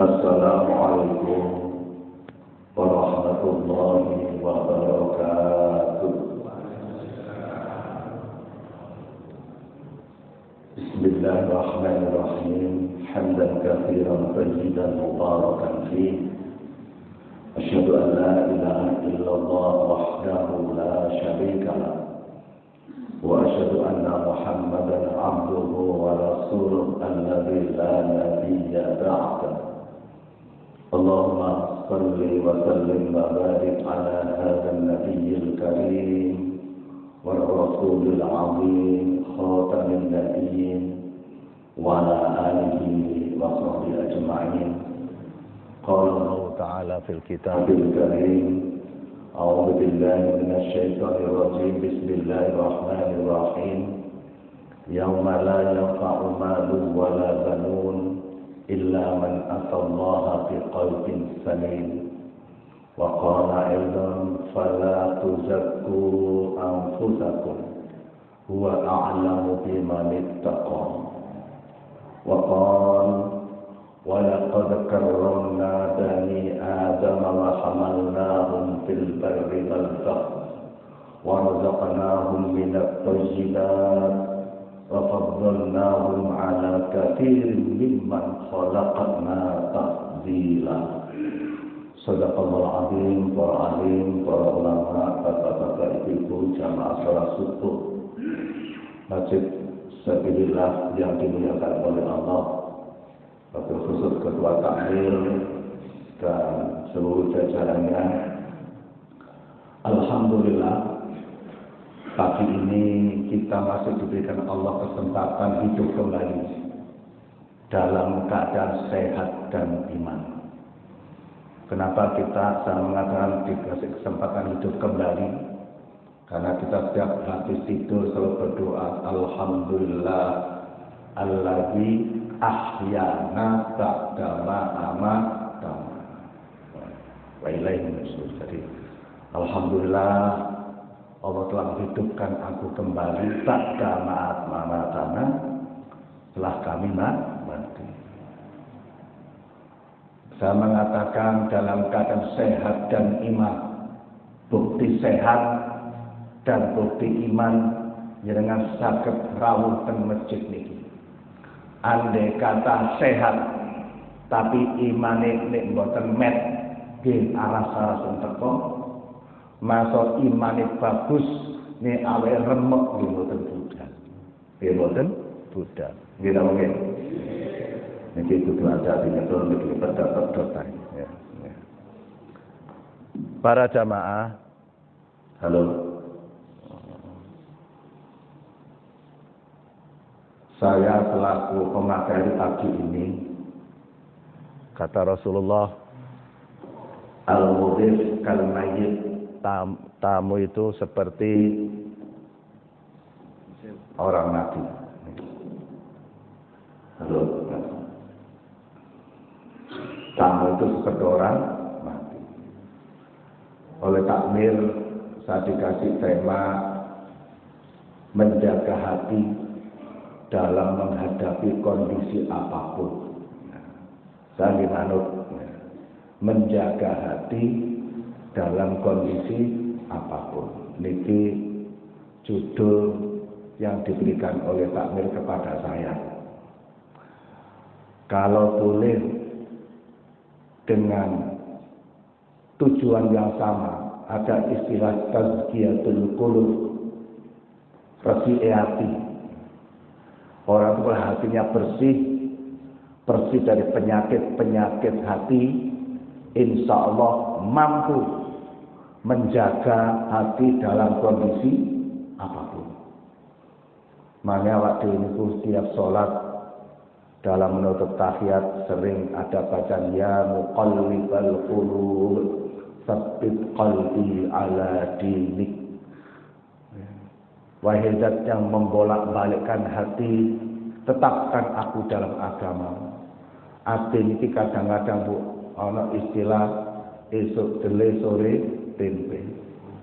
Assalamualaikum warahmatullahi wabarakatuh. Bismillahirrahmanirrahim. Hamdan katsiran tayyiban mubarakan fihi. Asyhadu an la ilaha illallah wahdahu la syarika lah. Wa asyhadu anna Muhammadan abduhu wa rasuluhu alladzi la nabiyya ba'dahu. Allahumma salli wa sallim wa barik ala hadzal nabiyil karim wa rasulil azim khatamin nabiyyin wa ala alihi wa sahbihi ajma'in. Qala Allah ta'ala fil kitabil karim, a'udzu billahi minasy syaithanir rajim. Bismillahirrahmanirrahim. Yauma la yanfa'u malun wa la banun illa man atallaha biqalbin salim. Wa qala aidan fala tuzakku anfusakum huwa a'lamu biman ittaqa. Wa qala wa laqad karramna bani adama wa hamalnahum fil barri wal bahri wa razaqnahum minat thayyibat وَفَضَّلْنَاهُمْ عَلَى كَثِيرٍ مِّمَّنْ خَلَقْنَا تَفْضِيلًا. Shadaqallahul azim. Para alim, para ulama, bapak-bapak, ibu-ibu, jamaah salat subuh Masjid Sabilillah yang dimuliakan oleh Allah, wabil khusus ketua takmir dan seluruh jajarannya. Alhamdulillah, pagi ini kita masih diberikan Allah kesempatan hidup kembali dalam keadaan sehat dan iman. Kenapa saya mengatakan dikasih kesempatan hidup kembali? Karena kita setiap habis tidur selalu berdoa, Alhamdulillah alladzi ahyana ba'da ma amatana wa ilaihi nusyur. Jadi alhamdulillah Allah telah menghidupkan aku kembali ba'da ma amatana, setelah kami mati. Saya mengatakan dalam keadaan sehat dan iman. Bukti sehat dan bukti iman dengan saged rawuh teng masjid niki. Andai kata sehat tapi imane nek mboten met nggih aras-aras teko. Masa imane bagus nek awake remek nggih mboten budal. Nggih mboten budal. Nggih ta nggih. Niki kudu ada dinyetul niki pedhot-pedhot ya. Para jamaah, halo. Saya selaku pemateri pagi ini, kata Rasulullah, al-mudhif kal mayyit, tamu itu seperti orang mati. Halo. Tamu itu seperti orang mati. Oleh takmir saya dikasih tema menjaga hati dalam menghadapi kondisi apapun. Saya dimanut menjaga hati dalam kondisi apapun. Niki judul yang diberikan oleh takmir kepada saya. Kalau boleh dengan tujuan yang sama, ada istilah tazkiyatul qulub, bersih hati. Orang itu hatinya bersih dari penyakit hati, insya Allah mampu menjaga hati dalam kondisi apapun. Makanya waktu ini setiap sholat dalam menutup tahiyat sering ada bacaan ya muqallibal qulub tsabbit qalbi ala dinik. Wahai zat yang membolak-balikkan hati, tetapkan aku dalam agama. Hati ini kadang-kadang bu, ana istilah esuk dele sore tempe.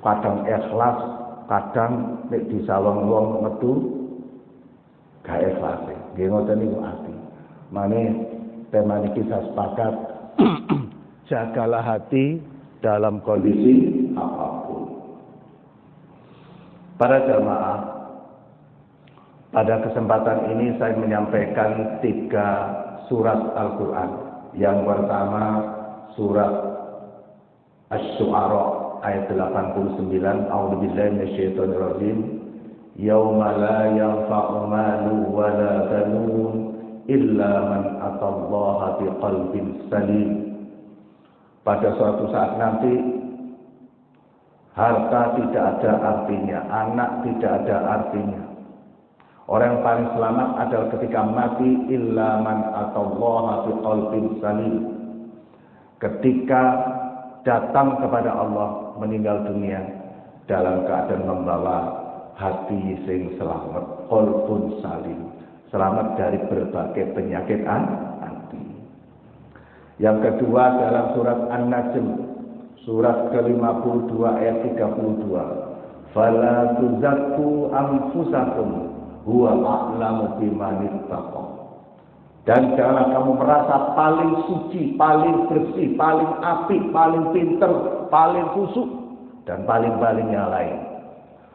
Kadang ikhlas, kadang nek disawang wong metu gak ikhlas. Nggih ngoten niku ati. Mane tema ini kita sepakat jagalah hati dalam kondisi apapun. Para jamaah, pada kesempatan ini saya menyampaikan 3 surat Al-Quran. Yang pertama surat Asy-Syu'ara ayat 89, A'udzubillahi minasyaitonirrajim. Yauma la yanfa'u malun wa la banun illa man atallaha biqalbin salim. Pada suatu saat nanti harta tidak ada artinya, anak tidak ada artinya. Orang yang paling selamat adalah ketika mati illa man atallaha biqalbin salim. Ketika datang kepada Allah meninggal dunia dalam keadaan membawa hati sing selamat, qalbun salim, selamat dari berbagai penyakit hati. Yang kedua dalam surat An-Najm, surat ke-52 ayat 32. Fala tuzakku anfusakum huwa a'lamu biman ittaqa. Dan janganlah kamu merasa paling suci, paling bersih, paling apik, paling pinter, paling khusyuk dan paling-palingnya lain.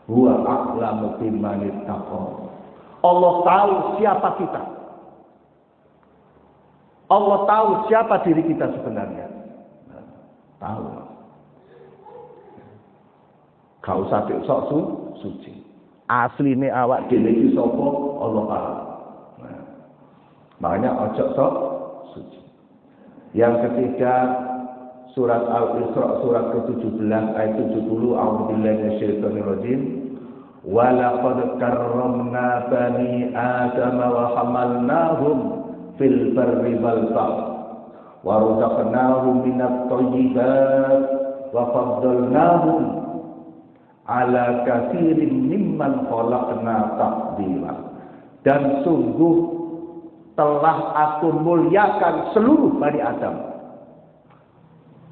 Huwa a'lamu biman ittaqa. Allah tahu siapa kita. Allah tahu siapa diri kita sebenarnya. Tahu. Kau usah sok suci. Asline awak dhewe iki sapa Allah tahu. Makanya ojo sok suci. Yang ketiga surat Al-Isra surat ke-17 ayat 70, A'udzubillahi minasyaitonirrajim. Wa laqad karramna bani Adam wa hamalnahum fil barri wal bahr wa razaqnahum minat thayyibat wa faddalnahum ala katsirin mimman khalaqna tafdila. Dan sungguh telah aku muliakan seluruh Bani Adam.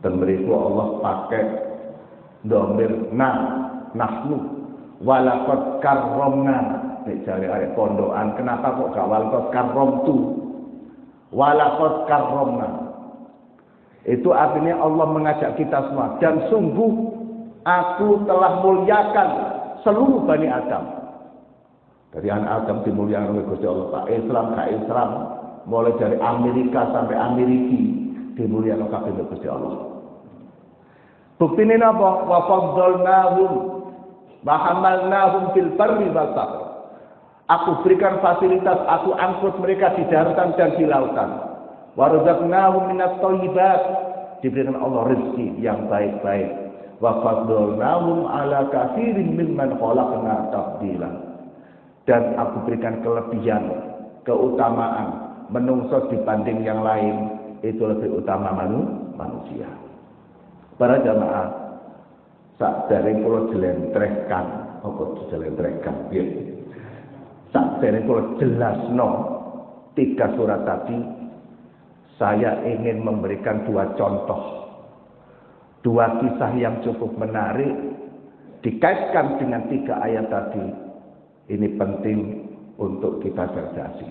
Dan mereka Allah pakai domir nahnu walaqad karramna. Nek jare arek pondokan, kenapa kok gak walaqad karramtu? Walaqad karramna. Itu artinya Allah mengajak kita semua, dan sungguh aku telah muliakan seluruh Bani Adam. Dari anak Adam dimuliakan oleh Gusti Allah. Pak Islam, Kak Islam, mulai dari Amerika sampai Ameriki dimuliakan oleh Gusti Allah. Bukti ini apa? Wa faddalnahum wa hamalnahum fil barri wal bahr. Aku berikan fasilitas, aku angkut mereka di daratan dan di lautan. Wa razaqnahum minat thayyibat. Diberikan Allah rezeki yang baik-baik. Wa faddalnahum ala katsirin mimman khalaqna tafdila. Dan aku berikan kelebihan, keutamaan menungso dibanding yang lain, itu lebih utama manusia. Para jamaah, sak dereng kula jelentrehkan, apa jelentrehkan piye? Sak dereng kula jelasno 3 surat tadi, saya ingin memberikan 2 contoh. 2 kisah yang cukup menarik dikaitkan dengan 3 ayat tadi. Ini penting untuk kita cermati.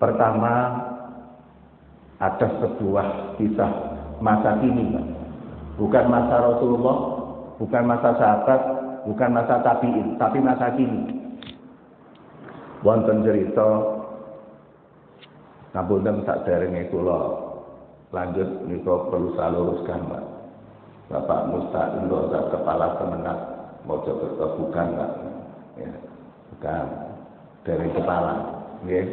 Pertama, ada sebuah kisah masa kini, bukan masa Rasulullah, bukan masa sahabat, bukan masa tabi'in, tapi masa kini. Wonten cerita, ngapunten saderenge kula lanjut niku perlu saya luruskan, Pak. Bapak Musta'in kepala Kemenak mojo bukan, Pak. Ya, bukan dari kepala, ya.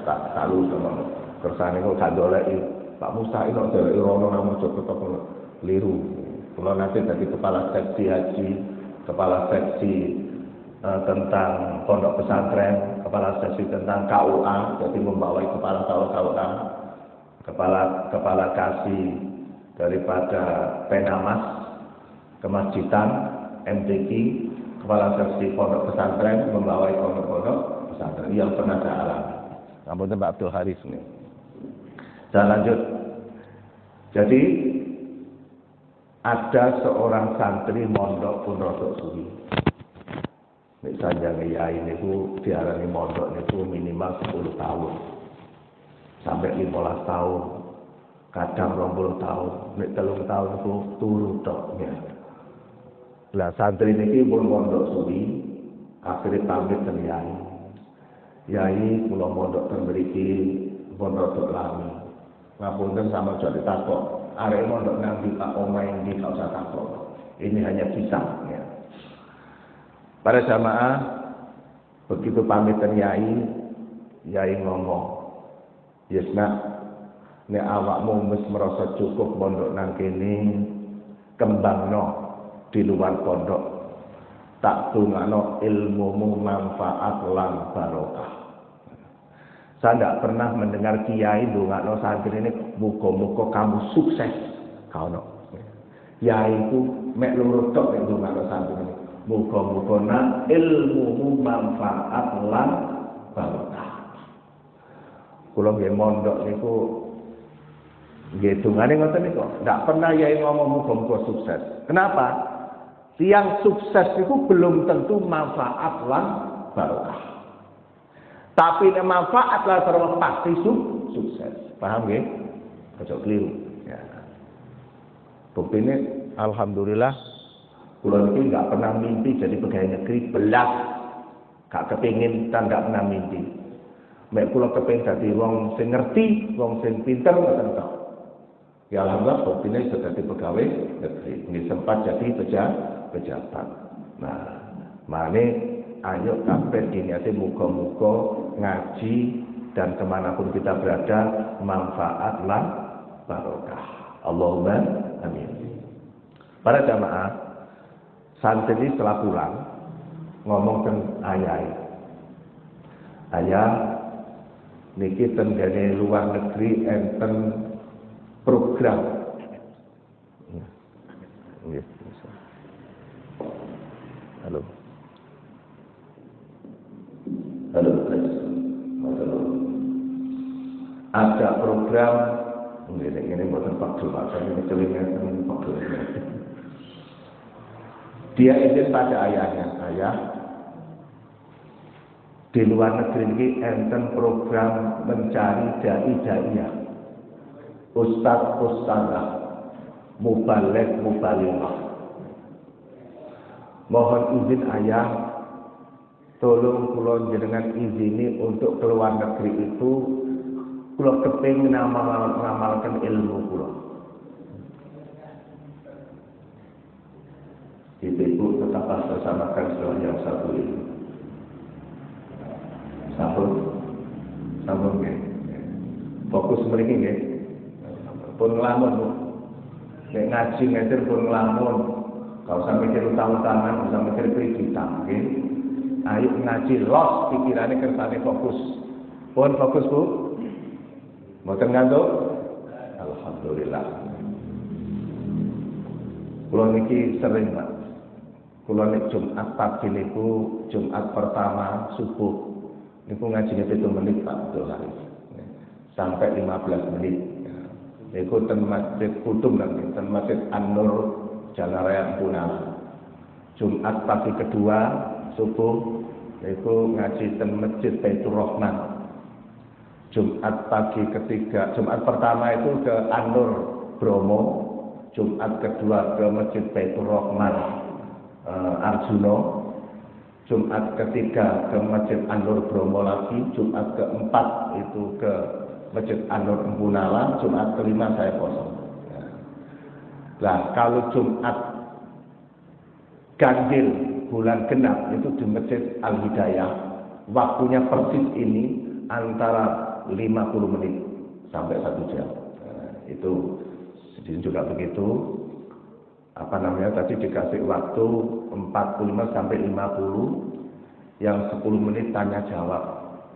Tak tahu sama kersane kok kandoleki Pak Musta'in kok dari rono nang mojo keliru. Kalau nanti dari kepala seksi haji, kepala seksi tentang pondok pesantren, kepala seksi tentang KUA, jadi membawa kepala KUA, kepala kasih daripada Penamas Kemasjidan MTQ, kepala seksi pondok pesantren membawa pondok pesantren yang pernah saya alami. Namun Mbak Abdul Haris ini. Saya lanjut. Jadi ada seorang santri mondok pun rodok suwi. Misalnya ya ini diarani mondok itu minimal 10 tahun. sampai 15 tahun, kadang 20 tahun, nek 3 tahun itu turu tok ya. Lah santri niki pun mondok suwi, akhirnya pamit ten Yai. Yai kula mondok ten mriki pondok tok lami. Ngapunten sama jadi takok, arek mondok nang di Pak omahe ndi gak usah takok. Ini hanya kisah ya. Para jamaah begitu pamit ten Yai, Yai ngomong, "Yes nak, nek awakmu wis merasa cukup mondok nang kene, kembangno di luar pondok, tak tungano ilmumu manfaat lan barokah." Saya tidak pernah mendengar kiai dongakno santri ini muga-muga kamu sukses. Kau no. Kiai itu mek loro tok nek dongakno santri ini. Muga-muga nak ilmumu manfaat lan barokah. Kula nggih mondok niku nggih dongane ngoten niku. Ndak pernah yai ngomong muga-muga sukses. Kenapa? Yang sukses itu belum tentu manfaat lan barokah. Tapi manfaat lan barokah pasti sukses. Paham nggih? Ojo keliru. Ya. Buktine alhamdulillah kula niki enggak pernah mimpi jadi pegawai negeri belas. Gak kepengin dan enggak pernah mimpi. Mek kula kepengin dadi wong sing ngerti, wong sing pinter ngoten tok. Ya alhamdulillah buktine sudah jadi pegawai negeri. Ini sempat jadi pejabat. Nah, mane ayo kabeh diniati muga-muga ngaji dan kemanapun kita berada manfaat lan barokah. Allahumma amin. Para jamaah, santri setelah pulang ngomong ke ayah. Ayah niki tenggene luar negeri enten program. Nggih. Halo. Halo, ada program ini buatan Pak Dul, ini telinga ini Pak Dul. Dia izin pada ayahnya, ayah di luar negeri ini enten program mencari dai-daiyah, ustaz-ustazah, mubaligh, mubalighah. Mohon izin ayah, tolong kula jenengan izini untuk keluar negeri itu kula kepengin ngamalkan ilmu kula. Ibu tetaplah bersamakan setelah yang satu ini. Sambung nggih. Fokus mriki nggih. Pun nglamun. Nek ngaji ngajar pun nglamun. Kau usah mikir utang-utangan, usah mikir kreditan, nggih. Ayo ngaji los pikirane kersane fokus. Pun fokus Bu. Mboten ngantuk? Alhamdulillah. Kula niki sering, Pak. Kula nek Jumat pagi niku Jumat pertama subuh niku ngajine 7 menit Pak Dolan. Sampai 15 menit. Niku ten Masjid Kudum nanti, ten Masjid An-Nur Jalan Raya Punala. Jumat pagi kedua subuh niku ngaji ten Masjid Baitur Rahman. Jumat pagi ketiga, Jumat pertama itu ke An-Nur Bromo, Jumat kedua ke Masjid Baitur Rahman Arjuno, Jumat ketiga ke Masjid An-Nur Bromo lagi, Jumat keempat itu ke Masjid An-Nur Punala, Jumat kelima saya kosong. Nah, kalau Jumat ganjil bulan genap itu di Masjid Al-Hidayah, waktunya persis ini antara 50 menit sampai 1 jam. Nah, itu juga begitu. Tadi dikasih waktu 45 sampai 50, yang 10 menit tanya jawab.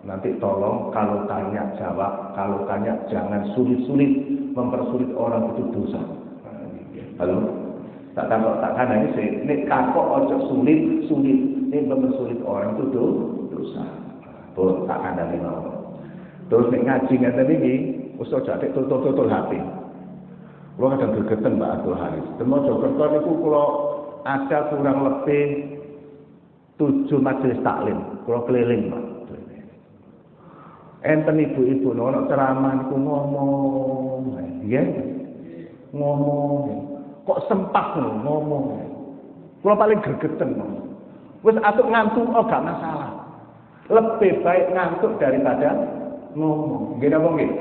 Nanti tolong kalau tanya jawab, kalau tanya jangan sulit-sulit, mempersulit orang itu dosa. Halo, tak ada ini kakok ojo sulit, ini mempersulit orang itu dosa. Tuh tak ada lima. Terus nek ngaji ngeten iki, usah jadi tutul-tutul hati. Kulo kadang gegeten Pak Abdul Haris. Temo Jogerto niku kulo ada kurang lebih 7 majelis taklim. Kulo keliling Pak. Enten ibu-ibu ana ceramah niku ngomong, nggih. Ngomong. Kok sempat ngomong. Kula paling gregeten. Wis atuk ngantuk gak masalah. Lebih baik ngantuk daripada ngomong. Nggih napa nggih?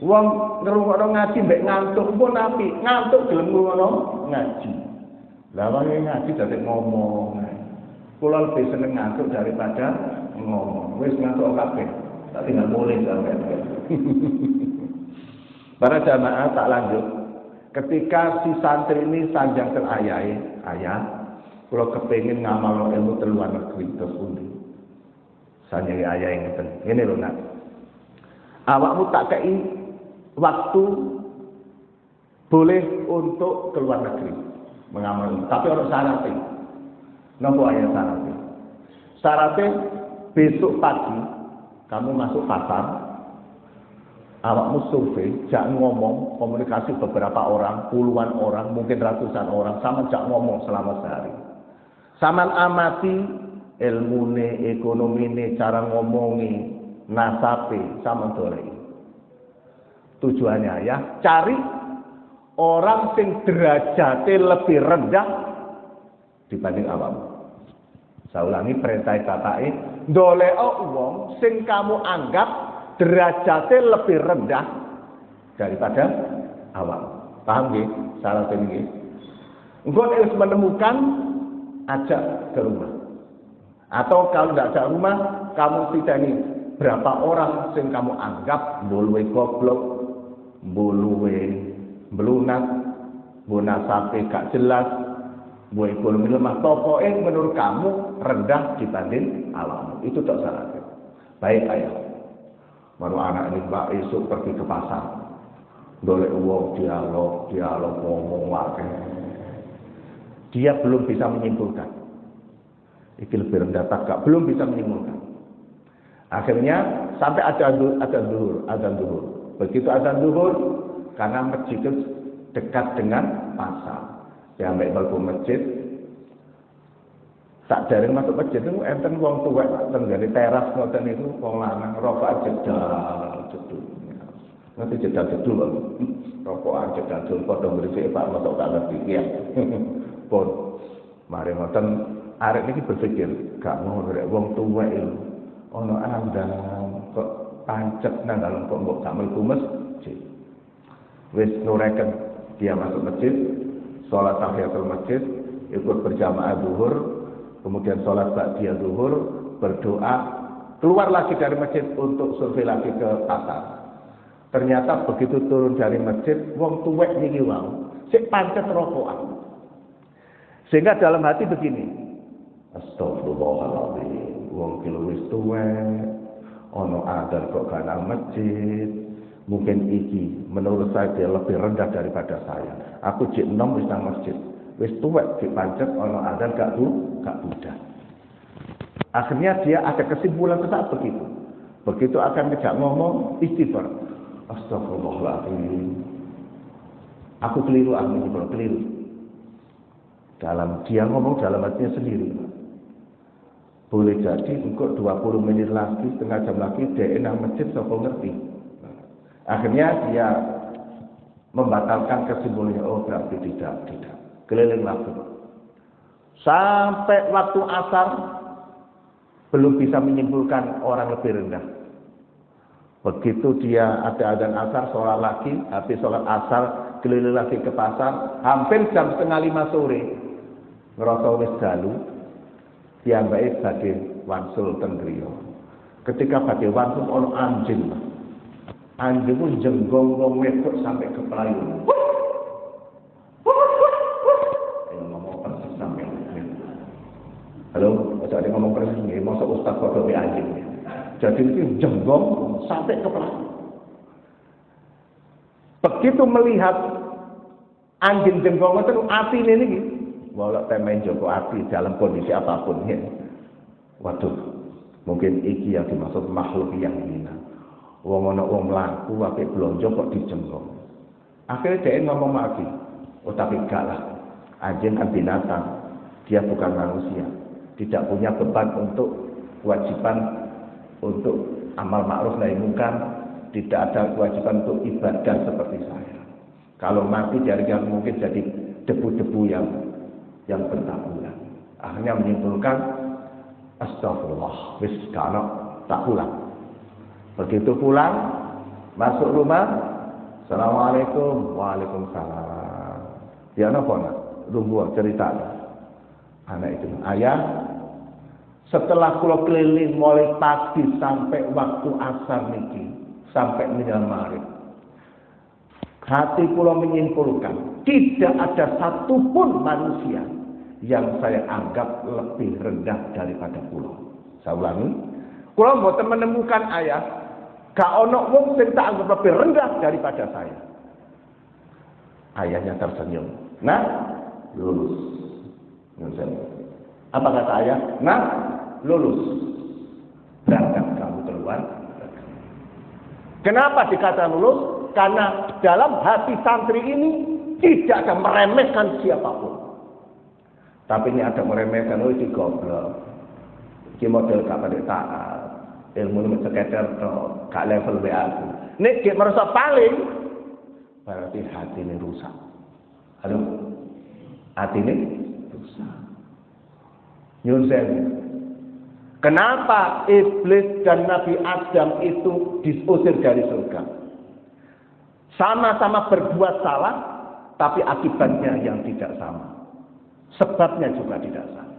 Wong ngrungokno ngaji mbek ngantuk pun apik. Ngantuk gelem ngrungokno ngaji. Lah wong ngaji dadi ngomong. Kula lebih seneng ngantuk daripada ngomong. Wis ngantuk kabeh. Tak tinggal mulai sampai. Para jamaah tak lanjut. Ketika si santri ini sanjang teng ayah, kalau kepengin ngamal ilmu teng luar negeri terus pundi. Sanjang ayah ngeten. Ngene lho nak. Awakmu tak kei waktu boleh untuk keluar negeri mengamal ilmu, tapi orang syaratnya. Napa ayat syaratnya? Syaratnya besok pagi kamu masuk pasar, awakmu survei, jangan ngomong, komunikasi beberapa orang, puluhan orang, mungkin ratusan orang, sama jangan ngomong selama sehari. Sama amati ilmune, ekonomine, cara ngomongi, nasabe, sama dorei. Tujuannya ya, cari orang sing derajate lebih rendah dibanding awakmu. Saya ulangi perintah bapake, ndoleo wong sing kamu anggap derajatnya lebih rendah daripada awam. Paham nggih? Syarat ini. Engko harus menemukan ajak ke rumah. Atau kalau tidak ajak rumah, kamu titeni berapa orang sing kamu anggap mbuluwe goblok, mbuluwe mblunat, bonasape gak jelas, bu ekonomi lemah, pokoknya menurut kamu rendah dibanding alam. Itu tak salah. Baik ayah. Baru anak ini mbak esok pergi ke pasar. Dolek uang dialog ngomong wakil. Dia belum bisa menyimpulkan. Ini lebih rendah tak belum bisa menyimpulkan. Akhirnya sampai ada azan zuhur. Begitu azan zuhur, karena masjid itu dekat dengan pasar. Dia ambil balbu masjid, tak jaring masuk masjid itu enten wong tuwek tenggane teras ngoten itu wong lanang rokok jedal jedul. Nanti jedal jedul rokok jedal jedul padha ngresik Pak masuk tak ngerti ya. Pun mari ngoten arek niki berpikir gak mau rek wong tuwek itu ana andang kok pancet nang dalem kok mbok gak mlebu masjid. Wis nureken dia masuk masjid, sholat tahiyatul masjid, ikut berjamaah zuhur, kemudian sholat ba'diyah zuhur, berdoa, keluar lagi dari masjid untuk survei lagi ke pasar. Ternyata begitu turun dari masjid, wong tuwek niki wau, sik pancet rokokan. Sehingga dalam hati begini, astagfirullahaladzim, wong ki wis tuwek, ono adzan kok gak nang masjid. Mungkin iki menurut saya dia lebih rendah daripada saya. Aku jek enom wis nang masjid. Wis tuwek dipancet ana adzan gak budak. Akhirnya dia ada kesimpulan saat begitu. Begitu akan ngejak ngomong istighfar. Astagfirullahaladzim. Aku keliru, keliru. Dalam dia ngomong dalam hatinya sendiri. Boleh jadi engkau 20 menit lagi, setengah jam lagi dia nang masjid sapa ngerti. Akhirnya dia membatalkan kesimpulannya. Oh berarti tidak. Keliling lagi. Sampai waktu asar belum bisa menyimpulkan orang lebih rendah. Begitu dia ada adzan asar, sholat lagi, habis sholat asar keliling lagi ke pasar, hampir jam 4:30 sore. Ngerasa wis dalu, piyambake badhe wangsul teng griya. Ketika badhe wangsul ana anjing. Anjing pun jenggong wedok sampai ke pelayun. Ngomong persis sampai. Halo, ada ngomong persis nggih, mosok ustaz kok dhewe anjing. Jadi itu jenggong sampai ke pelayun. Begitu melihat anjing jenggong itu atine niki, walau temen Joko ati dalam kondisi apapun ya. Waduh, mungkin iki yang dimaksud makhluk yang hina. Wong ana wong mlaku apik blonjo kok dijenggong. Akhirnya dia ngomong lagi, oh tapi enggak lah, anjing kan binatang, dia bukan manusia, tidak punya beban untuk kewajiban untuk amal ma'ruf nahi munkar, tidak ada kewajiban untuk ibadah seperti saya. Kalau mati jaringan mungkin jadi debu-debu yang bertaburan. Akhirnya menyimpulkan astagfirullah, wis kana tak pulang. Begitu pulang, masuk rumah, assalamualaikum, waalaikumsalam. Ya napa nak? Tunggu cerita. Anak itu, ayah, setelah kula keliling mulai pagi sampai waktu asar niki, sampai menjelang maghrib, hati kula menyimpulkan tidak ada satupun manusia yang saya anggap lebih rendah daripada kula. Saya ulangi, kula mboten menemukan ayah, gak ono wong sing tak anggap lebih rendah daripada saya. Ayahnya tersenyum. Nah, lulus. Apa kata ayah? Nah, lulus. Berangkat kamu keluar. Kenapa dikata lulus? Karena dalam hati santri ini tidak ada meremehkan siapapun. Tapi ini ada meremehkan, oh ini goblok. Ini model gak pada taat. Ilmu ini sekedar gak level WA aku. Ini dia merasa paling, berarti hati ini rusak. Halo? Hati ini rusak. Nyun sewu. Kenapa iblis dan Nabi Adam itu diusir dari surga? Sama-sama berbuat salah, tapi akibatnya yang tidak sama. Sebabnya juga tidak sama.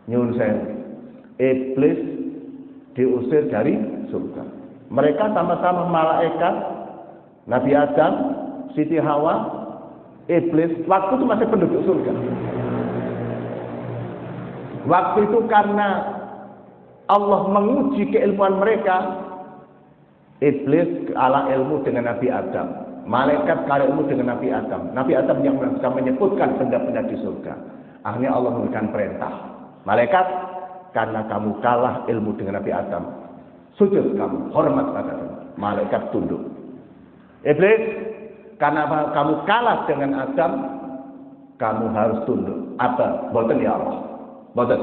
Nyun sewu. Iblis diusir dari surga. Mereka sama-sama malaikat, Nabi Adam, Siti Hawa, iblis. Waktu itu masih penduduk surga. Waktu itu karena Allah menguji keilmuan mereka, iblis kalah ilmu dengan Nabi Adam, malaikat kalah ilmu dengan Nabi Adam. Nabi Adam yang bisa menyebutkan benda-benda di surga. Akhirnya Allah memberikan perintah, malaikat, karena kamu kalah ilmu dengan Nabi Adam, sujud kamu, hormat padamu. Malaikat tunduk. Iblis, karena kamu kalah dengan Adam, kamu harus tunduk. Apa? Boten ya Allah. Boten.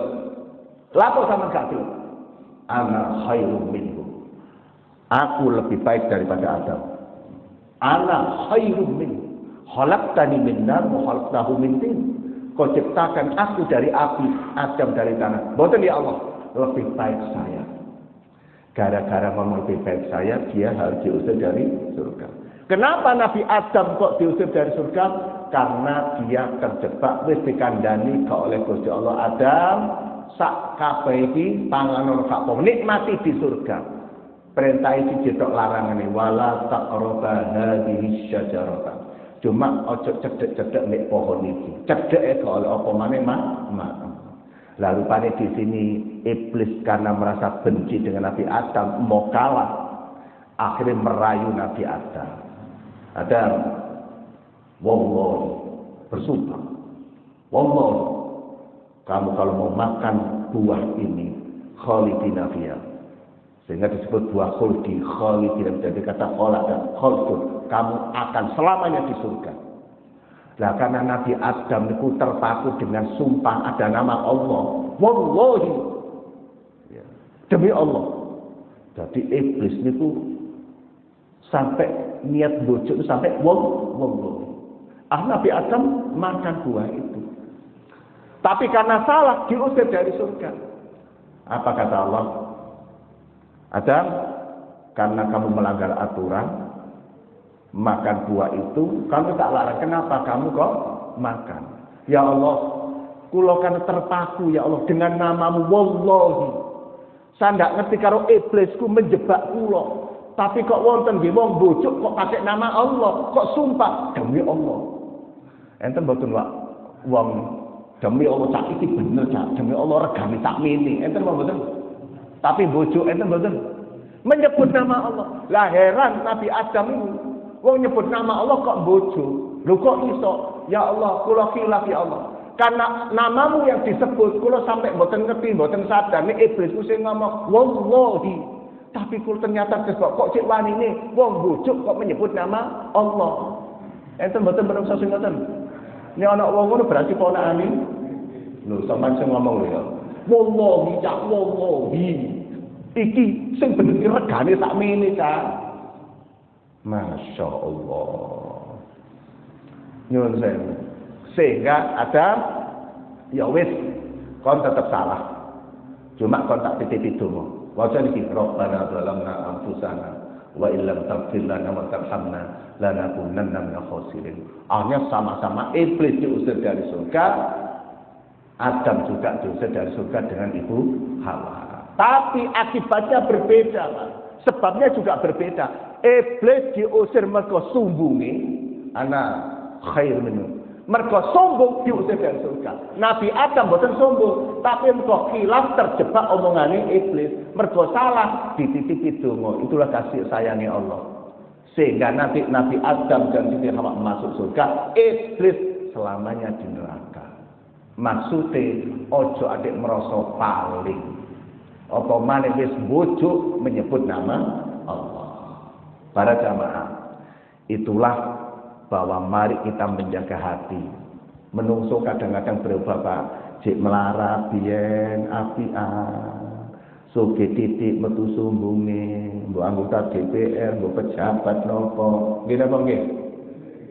Lapor sama kafir. Ana khairum minhu. Aku lebih baik daripada Adam. Ana khairum minhu. Khalaqtani min nar wa khalaqtahu min tin. Kau ciptakan aku dari api, Adam dari tanah. Boten ya Allah, lebih baik saya. Gara-gara ngomong lebih baik saya, dia harus diusir dari surga. Kenapa Nabi Adam kok diusir dari surga? Karena dia terjebak wis dikandani oleh Gusti Allah. Adam sak kabeh iki panganan sak nikmati di surga. Perintah iki cetok larangane wala taqrabu hadhihi syajarah. Cuma ojo cedek-cedek nek pohon iki. Cedeke kok oleh apa maneh Lalu pada di sini iblis karena merasa benci dengan Nabi Adam mau kalah, akhirnya merayu Nabi Adam. Adam, wallahi, bersumpah, wallahi, kamu kalau mau makan buah ini khalidina fiha, sehingga disebut buah khuldi, khalidina, jadi kata khala dan khuldi, kamu akan selamanya di surga. Nah, karena Nabi Adam itu terpaku dengan sumpah ada nama Allah, wallahi, ya, demi Allah. Jadi iblis itu sampai niat bojo sampai wallahi. Nabi Adam makan buah itu. Tapi karena salah diusir dari surga. Apa kata Allah? Adam, karena kamu melanggar aturan makan buah itu, kamu tak larang. Kenapa kamu kok makan? Ya Allah, kula kan terpaku ya Allah dengan namamu wallahi. Saya ndak ngerti karo iblisku menjebak kula. Tapi kok wonten nggih wong bojuk kok pakai nama Allah, kok sumpah demi Allah. Enten mboten Pak, wong demi Allah sak iki bener cak, demi Allah regane sak mini. Enten mboten. Tapi bojuk enten mboten. Menyebut nama Allah. Lah heran Nabi Adam itu wong nyebut nama Allah kok bojo. Lho kok iso? Ya Allah, kula khilaf ya Allah. Karena namamu yang disebut, kula sampai mboten ngerti, mboten sadar. Nek iblisku sing ngomong, wallahi. Tapi kula ternyata kok cek wani ini, wong bojo kok menyebut nama Allah. Enten mboten menungso sing ngoten. Nek ana wong ngono berarti ponakane. Lho, sampeyan sing ngomong lho ya. Wallahi, cak wallahi. Iki sing bener regane sakmene Cak. Masya Allah. Nyuwun sewu. Sehingga ada ya wis kon tetep salah. Cuma kon tak titipi donga. Waca niki Rabbana zalamna anfusana wa illam taghfir lana wa tarhamna lanakunanna minal khasirin. Akhirnya sama-sama iblis diusir dari surga, Adam juga diusir dari surga dengan ibu Hawa. Tapi akibatnya berbeda, Pak. Sebabnya juga berbeda. Iblis diusir mergo sumbungi, ana khair minum. Mergo sombong diusir dari surga. Nabi Adam boten sombong, tapi mergo khilaf terjebak omongane iblis. Mergo salah dititipi donga. Itulah kasih sayangnya Allah. Sehingga nanti Nabi Adam dan Siti Hawa masuk surga, iblis selamanya di neraka. Maksudnya ojo adik merasa paling. Apa maneh wis bojo menyebut nama Allah. Para jamaah, itulah bahwa mari kita menjaga hati. Menungso kadang-kadang berubah Pak, jek melarat biyen apian, soge titik metu sumbunge, mbok anggota DPR, mbok pejabat nopo, nggih napa nggih?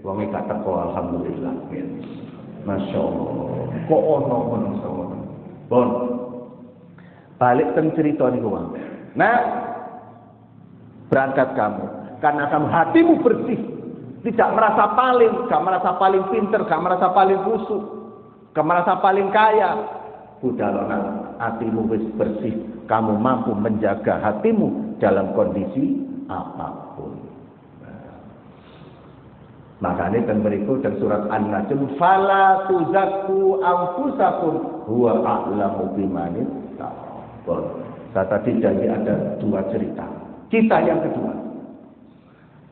Wong e gak teko alhamdulillah. Masya Allah. Kok ono menungso ngono. Pun balik teng cerita niku wae. Nah, berangkat kamu karena kamu hatimu bersih. Tidak merasa paling, gak merasa paling pinter, gak merasa paling khusyuk, gak merasa paling kaya. Budalona hatimu wis bersih, kamu mampu menjaga hatimu dalam kondisi apapun. Makanya dan berikut dan surat An-Najm, fala tuzakku anfusakum huwa a'lamu bimanit. Saya tadi janji ada dua cerita. Kita yang kedua,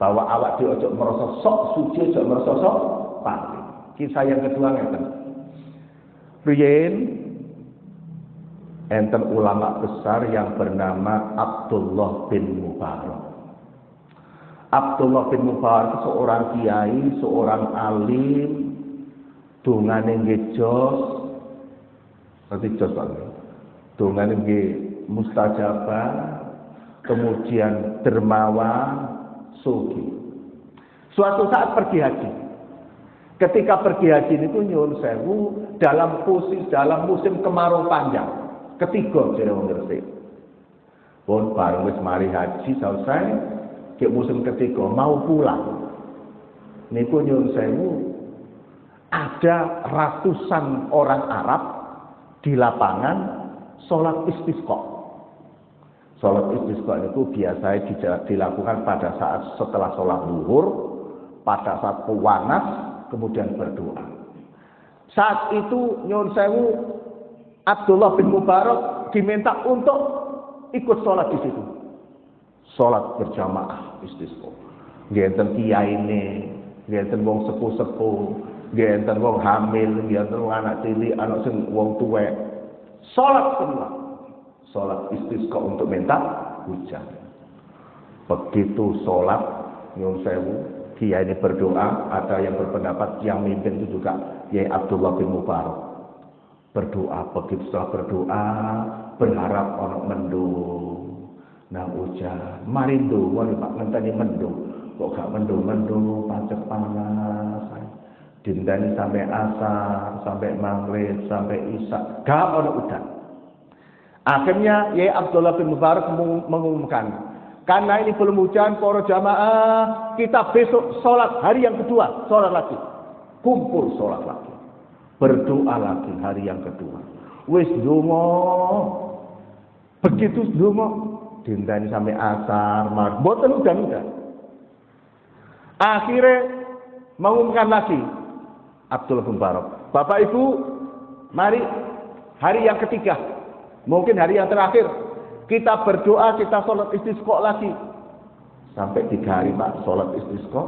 bahwa awak di ojo merasa sok suci, ojo merasa sok paling. Kisah yang kedua ngeten. Riyen enten ulama besar yang bernama Abdullah bin Mubarak. Abdullah bin Mubarak seorang kiai, seorang alim, dongane nggih jos. Berarti jos banget. Dongane nggih mustajabah, kemudian dermawan, sugi. Suatu saat pergi haji. Ketika pergi haji itu nyuwun sewu dalam musim kemarau panjang. Ketiga jare wong Gresik. Pun bareng wis mari haji selesai, ke musim ketiga mau pulang. Niku nyuwun sewu ada ratusan orang Arab di lapangan salat istisqa. Salat istisqa itu biasa dilakukan pada saat setelah sholat zuhur, pada saat pewanas, kemudian berdoa. Saat itu nyuwun sewu Abdullah bin Mubarak diminta untuk ikut sholat di situ. Sholat berjamaah istisqa. Nggih enten kiyaine, nggih enten wong sepuh-sepuh, nggih enten wong hamil, nggih enten wong anak cilik, anak sing wong tuwek. Sholat semua. Sholat istisqa untuk minta hujan. Begitu sholat, nyuwun sewu, kiai ini berdoa. Ada yang berpendapat yang mimpin itu juga Kiai Abdullah bin Mubarak. Berdoa, begitu setelah berdoa, berharap orang mendung. Nah hujan, mari ndonga nih Pak ngenteni mendung. Kok gak mendung-mendung, pancet panas. Dindani sampai asar, sampai maghrib, sampai isya, gak ada hujan. Akhirnya Kiai Abdullah bin Mubarak mengumumkan, karena ini belum hujan, para jamaah, kita besok sholat hari yang kedua, sholat lagi, kumpul sholat lagi, berdoa lagi hari yang kedua. Wis donga, begitu donga, dinteni sampai asar, boten udan. Akhirnya mengumumkan lagi Abdullah bin Mubarak, Bapak Ibu, mari hari yang ketiga. Mungkin hari yang terakhir kita berdoa, kita sholat istisqa lagi. Sampai 3 hari Pak sholat istisqa.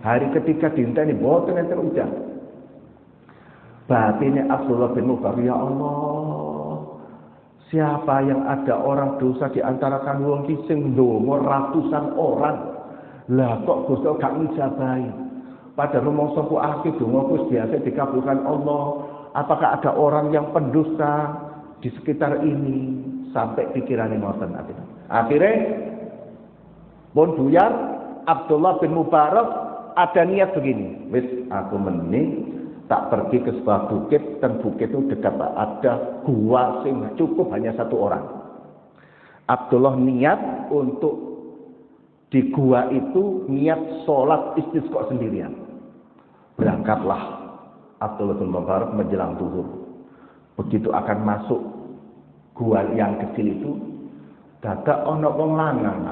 Hari ketiga dinteni boten enten hujan. Batine Abdullah bin Mubarak, ya Allah, siapa yang ada orang dosa di antara kan wong ki sing ndonga ratusan orang. Lah kok Gusti gak ngijabahi. Padahal rumangsa ku akeh donga ku biasa dikabulkan Allah. Apakah ada orang yang pendusta di sekitar ini? Sampai pikirannya ngoten ati. Akhirnya pun buyar Abdullah bin Mubarak ada niat begini, wis aku mending tak pergi ke sebuah bukit, dan bukit itu dekat ada gua sing cukup hanya satu orang. Abdullah niat untuk di gua itu niat sholat istisqa sendirian. Berangkatlah Abdullah bin Mubarak menjelang zuhur. Begitu akan masuk gua yang kecil itu, dadak ana wong lanang,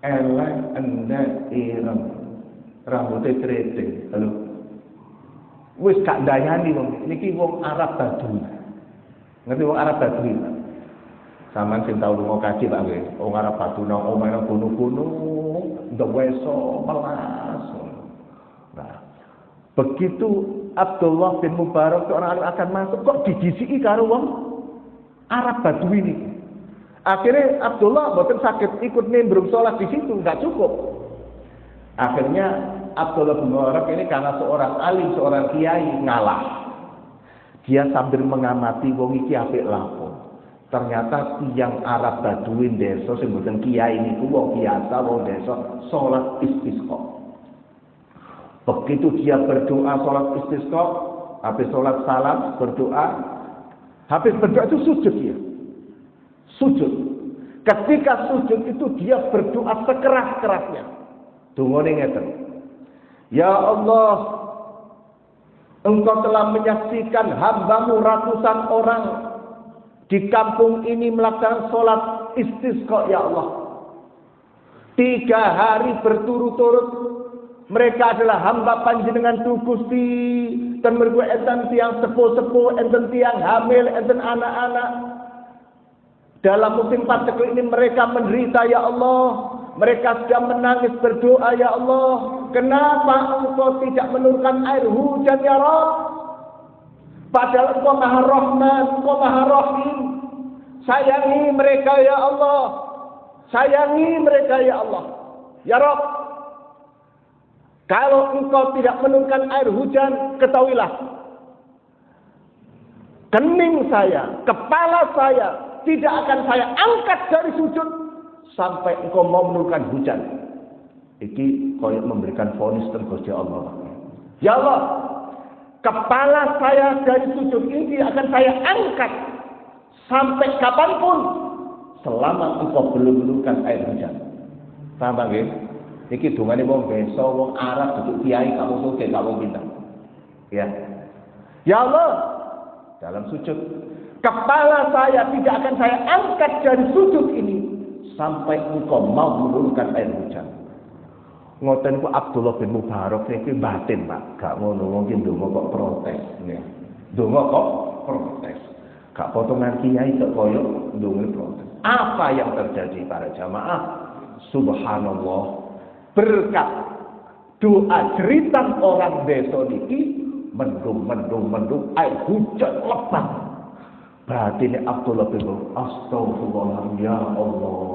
elek endek ireng, rambutnya keriting. Lalu wis gak ndayani wong niki wong Arab Badui. Ngerti wong Arab Badui? Sampeyan sing tau lunga kaji Pak nggih. Wong Arab Badui nang omah gunung-gunung, ndeweso melas. Nah, begitu Abdullah bin Mubarak orang akan masuk kok didisiki karo wong Arab Badui niki. Akhirnya Abdullah boten sakit ikut nimbrung sholat di situ, nggak cukup. Akhirnya Abdullah bin Mubarak ini karena seorang alim, seorang kiai ngalah. Dia sambil mengamati wong iki apik lapo. Ternyata tiang Arab Baduin desa sing mboten kiai niku wong biasa wong desa salat istisqa. Begitu dia berdoa salat istisqa, habis salat salam berdoa, habis berdoa itu sujud dia. Sujud. Ketika sujud itu dia berdoa sekeras-kerasnya. Dungane ngeten. Ya Allah, Engkau telah menyaksikan hamba-Mu ratusan orang di kampung ini melaksanakan sholat istisqa, ya Allah. 3 hari berturut-turut mereka adalah hamba panjenengan tu Gusti, dan mergo enten tiang sepuh-sepuh, enten tiang hamil, enten anak-anak. Dalam musim paceklik ini mereka menderita, ya Allah. Mereka sedang menangis berdoa, ya Allah. Kenapa Engkau tidak menurunkan air hujan, ya Rabb? Padahal Engkau Maha Rahman, Engkau Maha Rahim. Sayangi mereka, ya Allah. Sayangi mereka, ya Allah. Ya Rabb, kalau Engkau tidak menurunkan air hujan, ketahuilah, kening saya, kepala saya tidak akan saya angkat dari sujud sampai Engkau mau menurunkan hujan. Iki koyok memberikan vonis terus ya Allah. Ya Allah, kepala saya dari sujud ini akan saya angkat sampai kapanpun selama Engkau belum menurunkan air hujan. Paham nggih? Iki dongane wong desa, wong Arab duduk kiai, kamu sugih, kamu pinter. Ya. Ya Allah, dalam sujud, kepala saya tidak akan saya angkat dari sujud ini sampai Engkau mau menurunkan air hujan. Ngoten ku Abdullah bin Mubarak niki batin, Pak. Gak ngono mungkin donga kok protes nggih. Donga kok protes. Gak potongan kiai kok koyo donga protes. Apa yang terjadi para jamaah? Subhanallah. Berkat doa jeritan orang desa niki mendung air hujan lebat. Batine Abdullah bin Mubarak, astagfirullah ya Allah.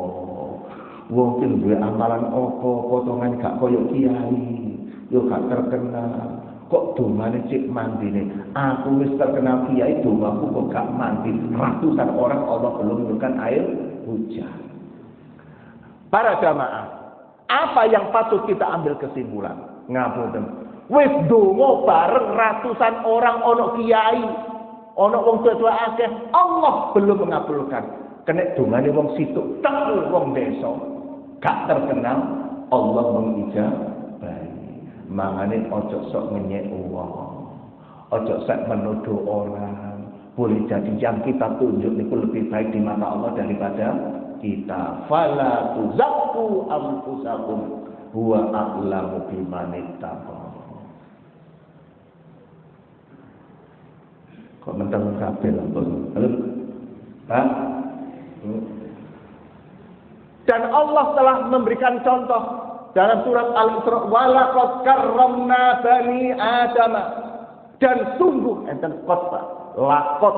Wong iki duwe amalan apa potongan gak koyo kiai, yo gak terkenal. Kok dongane cek mandine? Aku wis terkenal kiai, dongaku kok gak mandi. Ratusan orang Allah belum menurunkan air hujan. Para jamaah, apa yang patut kita ambil kesimpulan? Ngapunten. Wis donga bareng ratusan orang ono kiai, ono wong tua-tua akeh, Allah belum mengabulkan. Kena dongane wong situk, tak wong desa. Gak terkenal, Allah mengijabahi. Mangane ojo sok ngenyek wong, ojo sok menuduh orang. Boleh jadi yang kita tunjuk itu lebih baik di mata Allah daripada kita. Fala tuzakku anfusakum huwa a'lamu biman ittaqa. Kok mentang kabel apa? Pak? Dan Allah telah memberikan contoh dalam surat Al-Isra, walaqad karramna bani Adam. Dan sungguh enten kot Pak, laqad.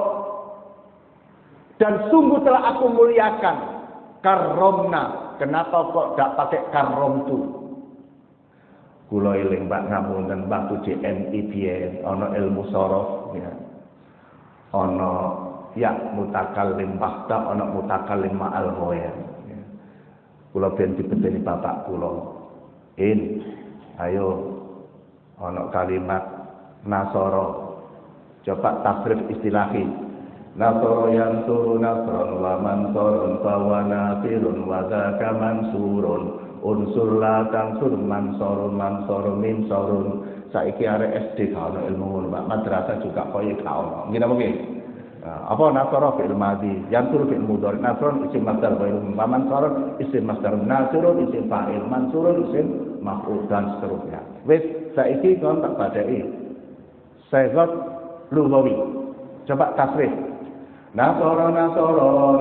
Dan sungguh telah aku muliakan karramna. Kenapa kok gak pakai karramtu? Kula eling Pak ngapunten waktu JNI biyen ana ilmu sorof ya. Ana ya mutakallim ba'da, ana mutakallim ma'al ghair. Kula ben dibeteni bapak kula. Ayo ana kalimat nasara. Coba tasrif istilahi. Nasara yang turu nasron wa mansurun wa nasirun wa zaka mansurun. Unsur la tansur mansurun min surun. Saiki arek SD ka ono ilmu ngono, Pak. Madrasah juga koyo ka ono. Ngene apa nggih? Apa nasara fi'il madhi, yantur fi'il mudhari, nasrun isim masdar ghairun, mansarun isim masdar, nasirun isim fa'il, mansurun isim maf'ul dan seterusnya. Wis saiki kon tak badai. Sigat lughawi. Coba tasrif. Nasara nasoru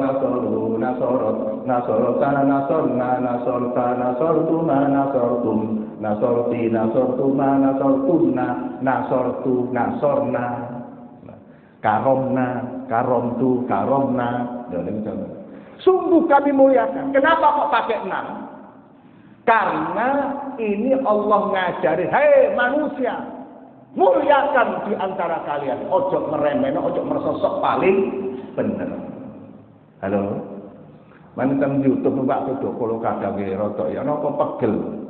kana nasorna nasorta nasortuma nasortum nasorti nasortuma nasortunna nasortu nasorna karomtu karomna. Sungguh kami muliakan. Kenapa kok pakai 6? Karena ini Allah ngajari, hei manusia, muliakan di antara kalian. Ojo meremeh, ojo mersosok paling bener. Halo, mana teng YouTube Pak Tuduk kalau kadang rotok ya napa pegel.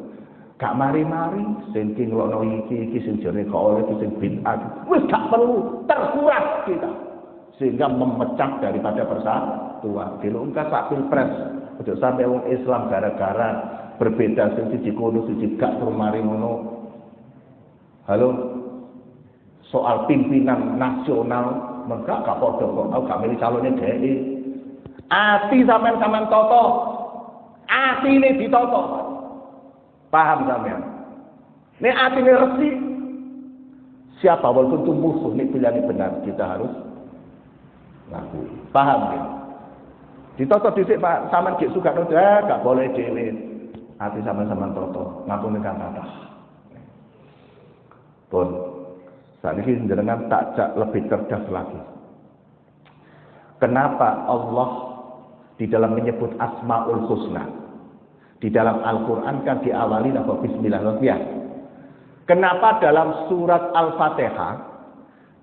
Gak mari-mari sing nglokno iki sing jane kok oleh sing bid'ah. Wis gak perlu terkuras kita. Sehingga memecah daripada persatuan. Dilungkas sak pilpres. Ojo sampai wong Islam gara-gara berbeda sing siji kono siji gak terus mari ngono. Halo. Soal pimpinan nasional mereka gak padha kok aku gak milih calonnya dhewe. Ati sampean toto. Atine ditoto. Paham sampean? Nek atine resi siapa walaupun itu musuh nek pilihan benar kita harus ngaku. Paham ya? Ditoto dhisik Pak, sampean gek suka gak boleh dhewe. Ati sampean toto, ngapune kang kathah. Pun saat ini jenengan takjak lebih cerdas lagi. Kenapa Allah di dalam menyebut Asmaul Husna? Di dalam Al-Quran kan diawali dengan Bismillahirrahmanirrahim. Kenapa dalam surat Al-Fatihah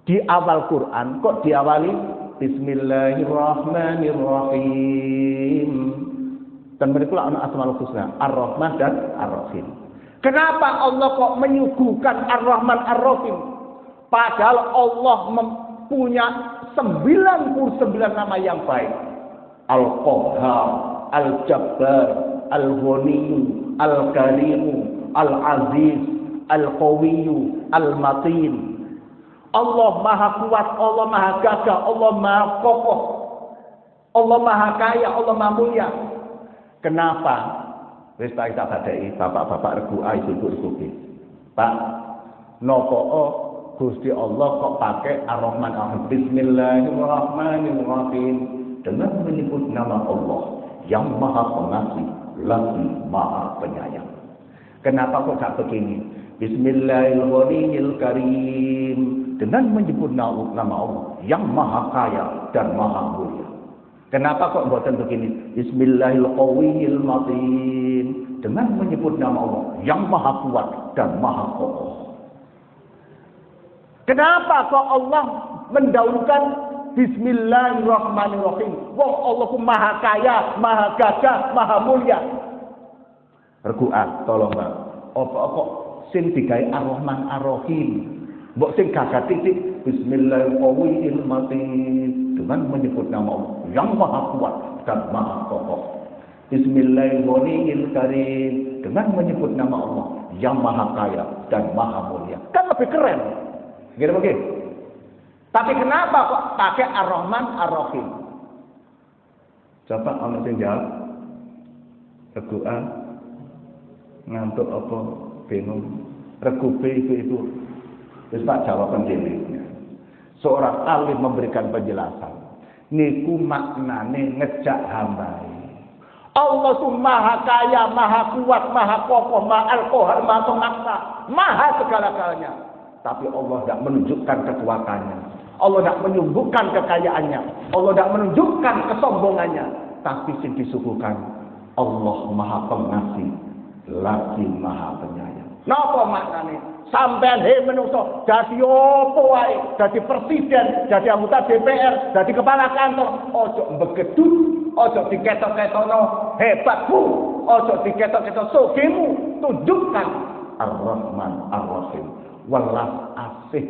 di awal Quran kok diawali Bismillahirrahmanirrahim? Dan mereka ana Asmaul Husna, Ar-Rahman dan Ar-Rahim. Kenapa Allah kok menyuguhkan Ar-Rahman Ar-Rahim? Padahal Allah mempunyai 99 nama yang baik. Al-Qahhar, Al-Jabbar, Al-Ghaniyu, Al-Karimu, Al-Aziz, Al-Qawiyu, Al-Matin. Allah Maha Kuat, Allah Maha Gagah, Allah Maha Kokoh, Allah Maha Kaya, Allah Maha Mulia. Kenapa? Wis tak badai bapak-bapak regu ibu-ibu. Pak, nopo Gusti Allah kok pakai Ar-Rahman Ar-Rahim? Bismillahirrahmanirrahim. Dengan menyebut nama Allah yang Maha Pengasih lagi Maha Penyayang. Kenapa kok tak begini? Bismillahirrahmanirrahim. Dengan menyebut nama Allah yang Maha Kaya dan Maha Mulia. Kenapa kok buatan begini? Bismillahirrahmanirrahim. Dengan menyebut nama Allah yang Maha Kuat dan Maha Kokoh. Kenapa kok Allah mendahulukan Bismillahirrahmanirrahim? Wong Allah ku Maha Kaya, Maha Gagah, Maha Mulia. Reguan, tolong Pak. Apa kok sing digawe Ar-Rahman Ar-Rahim? Mbok sing gagah titik Bismillahirrahmanirrahim dengan menyebut nama Allah yang Maha Kuat dan Maha Kokoh. Bismillahirrahmanirrahim dengan menyebut nama Allah yang Maha Kaya dan Maha Mulia. Kan lebih keren. Gitu begitu. Tapi kenapa kok pakai Ar-Rahman Ar-Rahim? Coba ana sing jawab. Reguan ngantuk apa bingung. Regu itu. Wis Pak jawaban dhewe. Seorang alim memberikan penjelasan. Niku maknane ngejak hamba. Allah itu Maha Kaya, Maha Kuat, Maha Kokoh, Maha Al-Qahhar, Maha Pemaksa, Maha segala-galanya. Tapi Allah tidak menunjukkan kekuatannya. Allah tidak menunjukkan kekayaannya. Allah tidak menunjukkan kesombongannya. Tapi yang disuguhkan Allah Maha Pengasih lagi Maha Penyayang. Napa maknane? Sampean menungso dadi opo wae, dadi presiden, dadi anggota DPR, dadi kepala kantor, ojo mbegedut, ojo diketok-ketokno hebatmu. ojo diketok-ketok sugihmu, tunjukkan Ar-Rahman Ar-Rahim. Welas asih,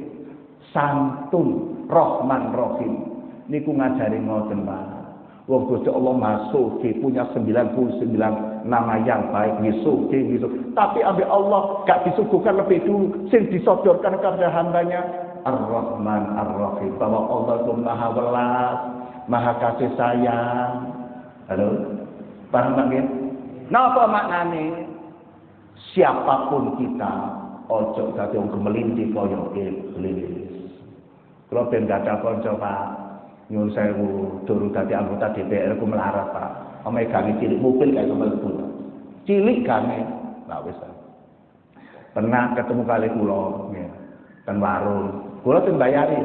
santun, Rahman Rahim. Niku ngajari ngoten, Pak. Wong Gusti Allah Maha Sugih, punya 99 nama yang baik, Sugih gitu. Tapi ambil Allah gak disuguhkan lebih dulu, sing disodorkan kepada hambanya Ar-Rahman Ar-Rahim. Bahwa Allah itu Maha Welas, Maha Kasih Sayang. Halo, paham tak ya? Napa maknane? Siapapun kita, ojo dadi wong gemelinti kaya iblis. Kalau ben gak ada kanca, Pak, nyuwun sewu, durung dadi anggota DPR ku melarat, Pak. Omahe gawe cilik mobil kaya mlebu. Cilik gane, lah wis. Pernah ketemu kali kula, ya, ten warung. Kula ten bayari.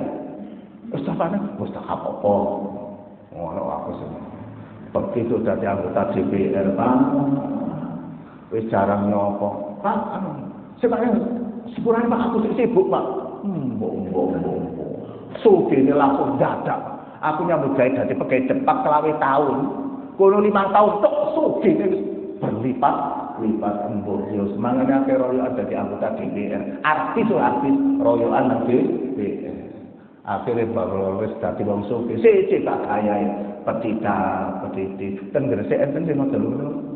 Wis tapane, wis tak apa-apa. Ngono aku sing. Begitu dadi anggota DPR, Pak. Wis jarang nyopo. Pak, sebenarnya sepurane Pak aku sibuk, Pak. Sugih langsung dadak. Aku nyambut gawe dadi pegawai Jepang selawe tahun. Kono 5 tahun tok sugih berlipat-lipat embuh. Yo semangane akeh royokan dadi anggota DPR. Artis royokan nang DPR. Akhirnya baru wis dadi wong sugih. Siji tak ayahe petiti. Ten Gresik enten sing ngono lho.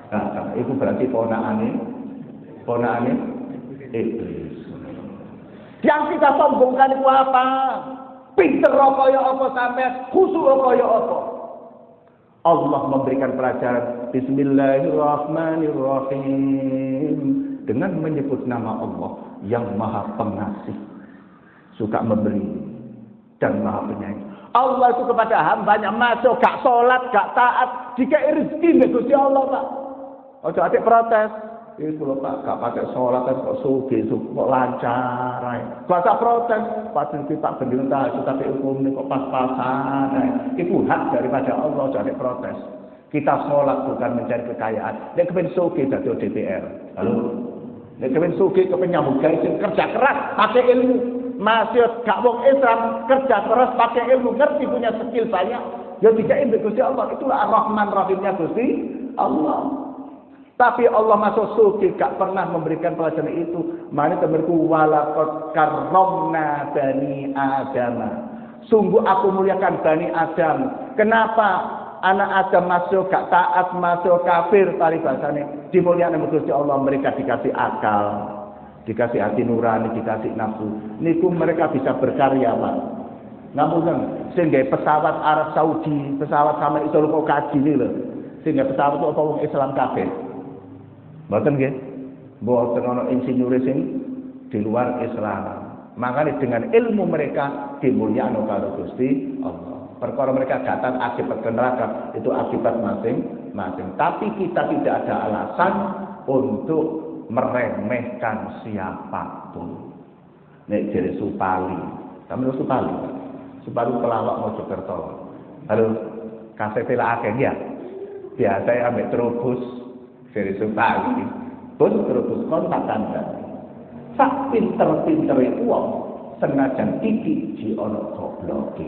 Nah, itu berarti ponakane iblis. Yang kita sombongkan itu apa? Pinter kaya apa sampean, khusuk kaya apa? Allah memberikan pelajaran Bismillahirrahmanirrahim dengan menyebut nama Allah yang Maha Pengasih, suka memberi dan Maha Penyayang. Allah itu kepada hambanya masuk gak sholat, gak taat, jika rezeki Gusti Allah, Pak. Ojo adik protes. Itu lho Pak, gak pakai sholat kok sugih, kok lancar ae. Gak usah protes. Padahal kita bener tahajud tapi hukum ini kok pas-pasan ae. Itu hak daripada Allah, ojo adik protes. Kita sholat bukan mencari kekayaan. Nek kepen sugih dadi DPR. Halo. Nek kepen sugih kepen nyambut gawe kerja keras, pakai ilmu. Masih gak wong Islam kerja keras pakai ilmu, ngerti punya skill banyak. Ya dikain Gusti Allah, itulah Ar-Rahman Rahimnya Gusti Allah. Tapi Allah masuk sugih gak pernah memberikan pelajaran itu. Mane temerku walaqad karramna bani Adam. Sungguh aku muliakan Bani Adam. Kenapa anak Adam masuk gak taat, masuk kafir, paribasane dimuliakan Gusti Allah, mereka dikasih akal, dikasih hati nurani, dikasih nafsu. Niku mereka bisa berkarya, Pak. Namun sehingga pesawat Arab Saudi, pesawat sama itu kok kaji nih lho. Sehingga pesawat itu apa wong Islam kabeh. Mboten nggih. Mboten ana insinyur sing di luar Islam. Makanya dengan ilmu mereka dimulyakno karo Gusti Allah. Perkara mereka datang akibat neraka itu akibat masing-masing. Tapi kita tidak ada alasan untuk meremehkan siapapun. Nek jere Supali, sampe Supali. Supali pelawak Mojokerto. Halo, kasete lah akeh ya. Biasa ambek Trubus jere Supali. Bos Trubus kontak Anda. Sak pinter-pintere wong senajan titik ji ana gobloke.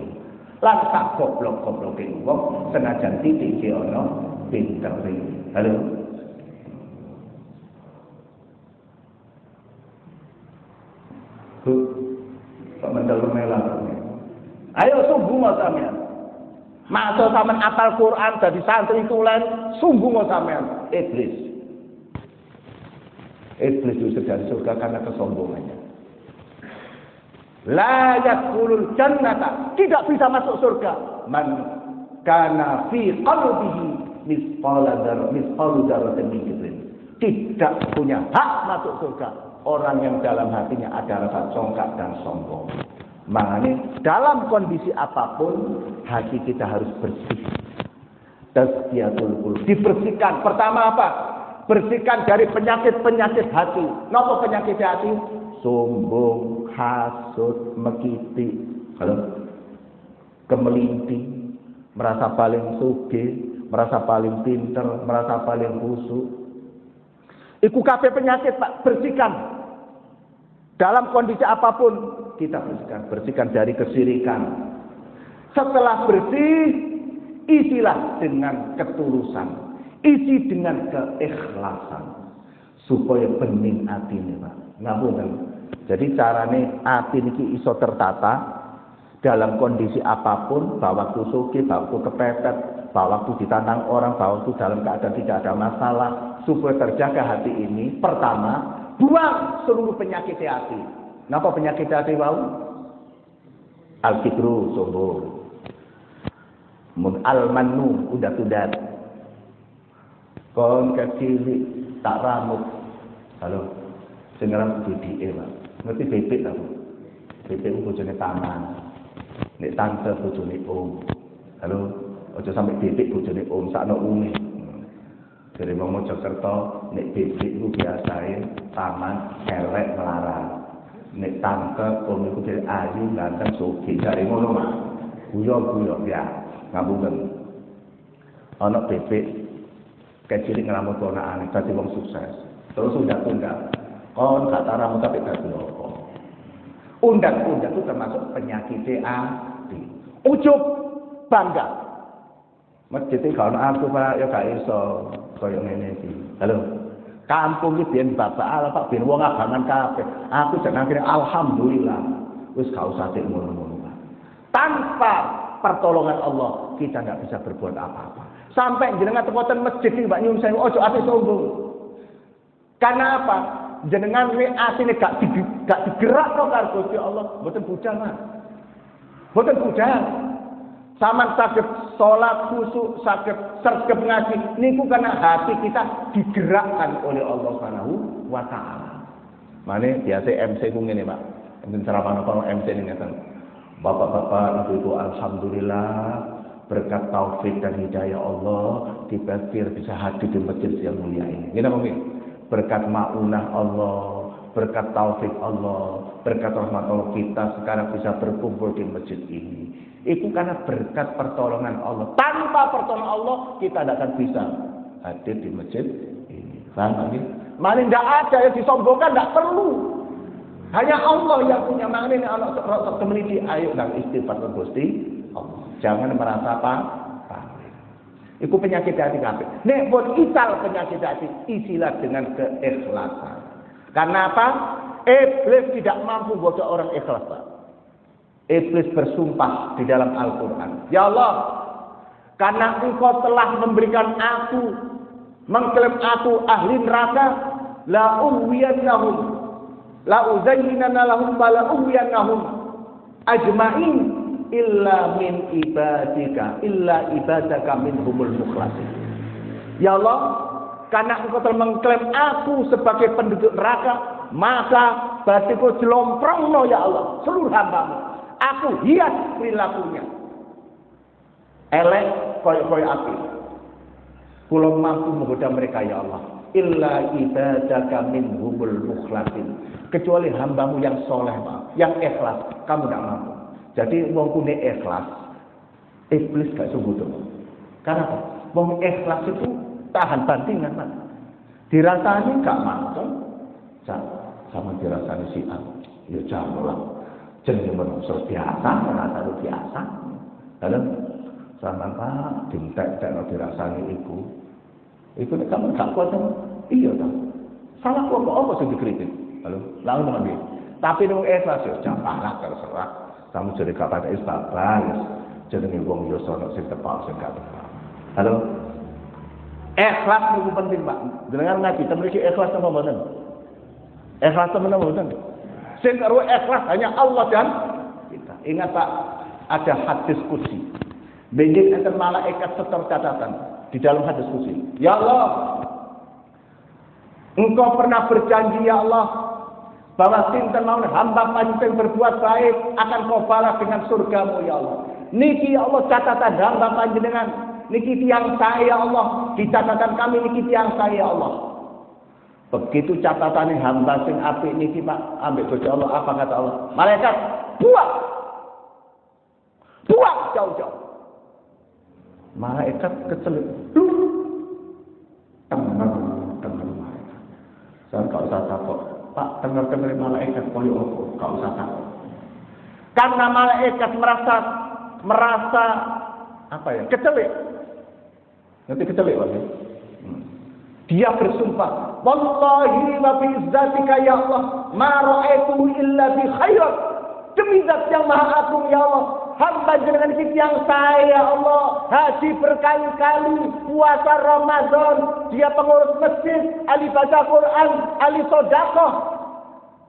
Lan sak goblok-gobloke wong senajan titik ji ana pintere. Halo. Kok mendel-melah. Ayo sungguh mau sampean. Masuk sampean apal Quran dadi santri tulen, sungguh mau sampean iblis. Iblis itu dari surga karena kesombongannya. La yadkhulul jannata, tidak bisa masuk surga man kana fi qalbihi misqalu dzarratin min kibrin. Tidak punya hak masuk surga orang yang dalam hatinya ada rasa congkak dan sombong. Makanya dalam kondisi apapun hati kita harus bersih. Tazkiyatul qulub, dibersihkan. Pertama apa? Bersihkan dari penyakit-penyakit hati. Napa penyakit hati? Sombong, hasud, mekiti, kemelinti, merasa paling sugih, merasa paling pinter, merasa paling khusyuk. Iku kabeh penyakit, Pak, bersihkan. Dalam kondisi apapun kita bersihkan dari kesyirikan. Setelah bersih, isilah dengan ketulusan. Isi dengan keikhlasan supaya bening atine, Pak. Ngapunten. Jadi carane ati niki iso tertata dalam kondisi apapun, bahwa waktu sugih, bahwa waktu kepepet, bahwa waktu ditantang orang, bahwa waktu dalam keadaan tidak ada masalah, supaya terjaga hati ini. Pertama, buang seluruh penyakit hati. Napa penyakit hati wau? Al-kibru, sombong. Al-mannu, udat-udat. Kon kecil tak ramuk. Halo. Sing ngarep BDE, Pak. Ngerti bebek ta, Bu? Bebek ku bojone taman. Nek tante bojone om. Halo, aja sampe bebek bojone om sakno umi. Dari Mojokerto, nek bebek ku biasae taman elek melarang. Nek tante om iku dhewe ayu ganteng sugih jare ngono, Mas. Guyon-guyon ya, ngapunten. Ana bebek kecil ngramut anakane dadi wong sukses. Terus undak-undak. Kon gak taramu tapi gak apa. Undak-undak itu termasuk penyakit hati. Ujub, bangga. Masjid iki kalau aku Pak ya gak iso koyo ngene iki. Halo. Kampung iki biyen bapak ala Pak biyen wong abangan kabeh. Aku jeneng akhire alhamdulillah wis gak usah sik ngono-ngono Pak. Tanpa pertolongan Allah kita enggak bisa berbuat apa-apa. Sampai jenengan tepoten masjid iki Mbak nyuwun sewu ojo ate sombong. Karena apa? Jenengan ini asine gak digerakno karo Gusti Allah, mboten budal, Mas. Mboten budal. Saman saged salat khusyuk, saged sregep ngaji niku karena hati kita digerakkan oleh Allah Subhanahu wa taala. Mane biasa MC ku ngene, Pak. Mungkin ceramah napa MC ini ngeten. Bapak-bapak, Ibu-ibu, alhamdulillah berkat taufik dan hidayah Allah dipikir bisa hadir di masjid yang mulia ini. Ngene mungkin. Berkat maunah Allah, berkat taufik Allah, berkat rahmat Allah kita sekarang bisa berkumpul di masjid ini. Itu karena berkat pertolongan Allah. Tanpa pertolongan Allah kita tidak akan bisa hadir di masjid ini. Paham lagi? Mana tidak ada yang disombongkan, tidak perlu. Hanya Allah yang punya makna ini. Allah temeniti ayo dan istighfar ke Gusti Allah. Jangan merasa apa. Itu penyakit hati kabeh. Nek pun isal penyakit hati, isilah dengan keikhlasan. Karena apa? Iblis tidak mampu buat orang ikhlas, Pak. Iblis bersumpah di dalam Al-Quran. Ya Allah, karena engkau telah memberikan aku, mengklaim aku ahli neraka, la uwiyannahum, la uzayyinanna lahum, la uwiyannahum ajma'in. Illa min ibadika, illa ibadaka minhumul mukhlasin. Ya Allah, karena engkau telah mengklaim aku sebagai penduduk neraka, maka batiku jelomprongno ya Allah seluruh hambamu. Aku hias perilakunya. Elek koyo-koyo api. Kula mampu menggoda mereka ya Allah. Illa ibadaka minhumul mukhlasin. Kecuali hambamu yang soleh, yang ikhlas, kamu tidak mampu. Jadi wong kune ikhlas, iblis gak sungguh dong. Karena apa? Wong ikhlas itu tahan bantingan, Mas. Dirasani gak manteng, sama dirasani si A. Ya jangan lah. Jenenge manusia biasa, merasa biasa. Lalu sama Pak, dintek-tek dirasani iku. Iku nek kamu gak kuat kan? Iya ta. Salah kok apa sing dikritik? Lalu langsung ngambil. Tapi wong ikhlas ya jangan terserah. Kamu jadi kata istighfar, jadi wong yo sono sing tepak sing gak tepak. Halo. Ikhlas niku penting, Pak. Jenengan ngaji temriki ikhlas apa mboten? Ikhlas temen mboten? Sing karo ikhlas hanya Allah dan kita. Ingat Pak, ada hadis qudsi. Benjing enten malaikat setor catatan di dalam hadis qudsi. Ya Allah, Engkau pernah berjanji ya Allah bahwa sinten mawon hamba panjenengan berbuat baik akan kau balas dengan surgamu ya Allah. Niki ya Allah catatan hamba panjenengan. Niki tiang saya ya Allah. Di catatan kami niki tiang saya ya Allah. Begitu catatan hamba sing apik niki Pak, ambil Gusti Allah apa kata Allah? Malaikat buang. Buang jauh-jauh. Malaikat kecelip. Tenang malaikat. Saya enggak usah takut. Pak, dengar-dengar malaikat koyo apa? Gak usah takut. Karena malaikat merasa apa ya? Kecelik. Nanti kecelik Pak. Dia bersumpah, wallahi wa bi izzatika ya Allah, ma ra'aitu illa bi khairat. Demi zat yang maha agung ya Allah, hamba jenengan iki yang saya Allah, haji berkali-kali, puasa Ramadan, dia pengurus masjid, ahli baca Quran, ahli sedekah.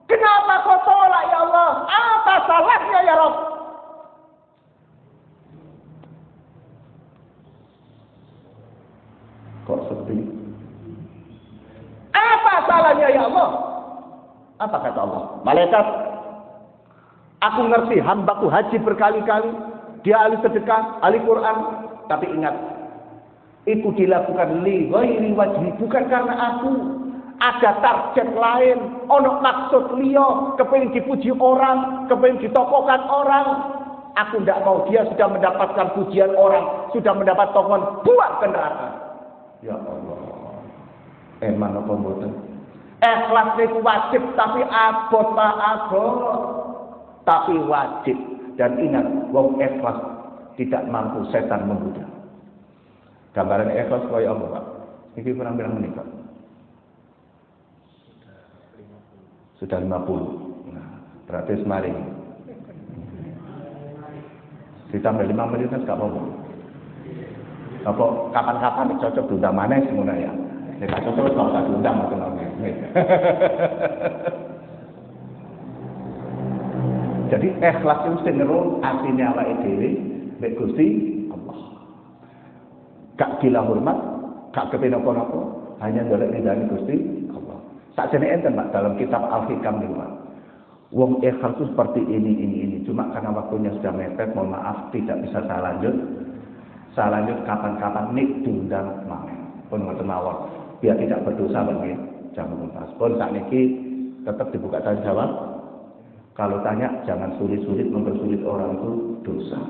Kenapa kau tolak ya Allah? Apa salahnya ya Rabb? Kok sepi? Apa salahnya ya Allah? Apa kata Allah? Malaikat, aku ngerti hambaku haji berkali-kali, dia ahli sedekah, ahli Quran, tapi ingat, itu dilakukan li ghairi wajhi, bukan karena aku. Ada target lain, ono maksud liya, kepengin dipuji orang, kepengin ditokohkan orang. Aku tidak mau, dia sudah mendapatkan pujian orang, sudah mendapat tokohan, buang ke neraka. Ya Allah, emang apa mboten? Ikhlas itu wajib, tapi abot pak abot, tapi wajib. Dan ingat, wong ikhlas tidak mampu setan menggoda. Gambaran ikhlas kaya apa Pak? Iki kurang berapa menit Pak? Sudah 50. Nah, berarti semaling. Ditambah 5 menit kan gak apa-apa. Apa kapan-kapan cocok diundang mana semuanya ya? Nek cocok kalau tak diundang macam-macam. Jadi ikhlas itu cenderung atine awake dhewe mek Gusti Allah. Gak gila hormat, gak kepen apa-apa, hanya golek ridane Gusti Allah. Sakjane enten Pak dalam kitab Al-Hikam niku Pak. Wong ikhlas itu seperti ini. Cuma karena waktunya sudah mepet, mohon maaf tidak bisa saya lanjut. Saya lanjut kapan-kapan nik diundang maneh. Pun ngoten mawon. Biar tidak berdosa bagi jangan lupa. Pun sakniki tetap dibuka tanya jawab. Kalau tanya jangan sulit-sulit, mempersulit orang itu dosa.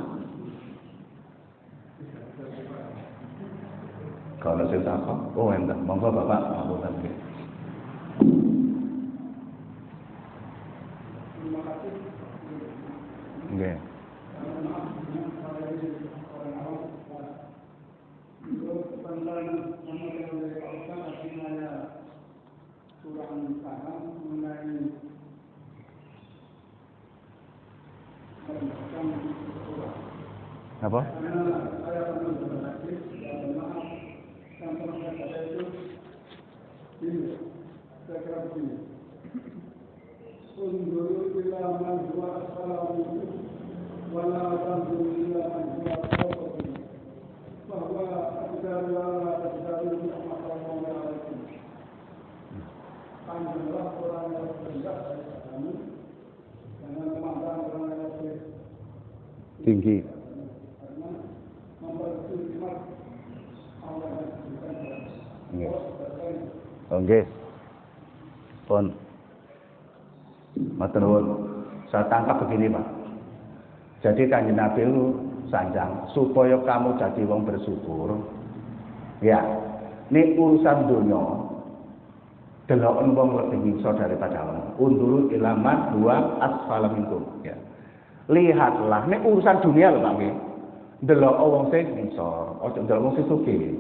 Kalau saya takut, oh entah, monggo Bapak, monggo nanti. Nggih. Apa? Tinggi. Oke. Pun. Matur nuwun. Saya tangkap begini, Pak. Jadi Kanjeng Nabi itu sanjang supaya kamu jadi wong bersyukur. Ya. Ini urusan dunia. Delokon wong lebih ngingso daripada wong. Unduru ilaman dua asfala minkum. Ya. Lihatlah, ini urusan dunia lho Pak. Delok wong sing ngisor, ojo delok wong sing sugih.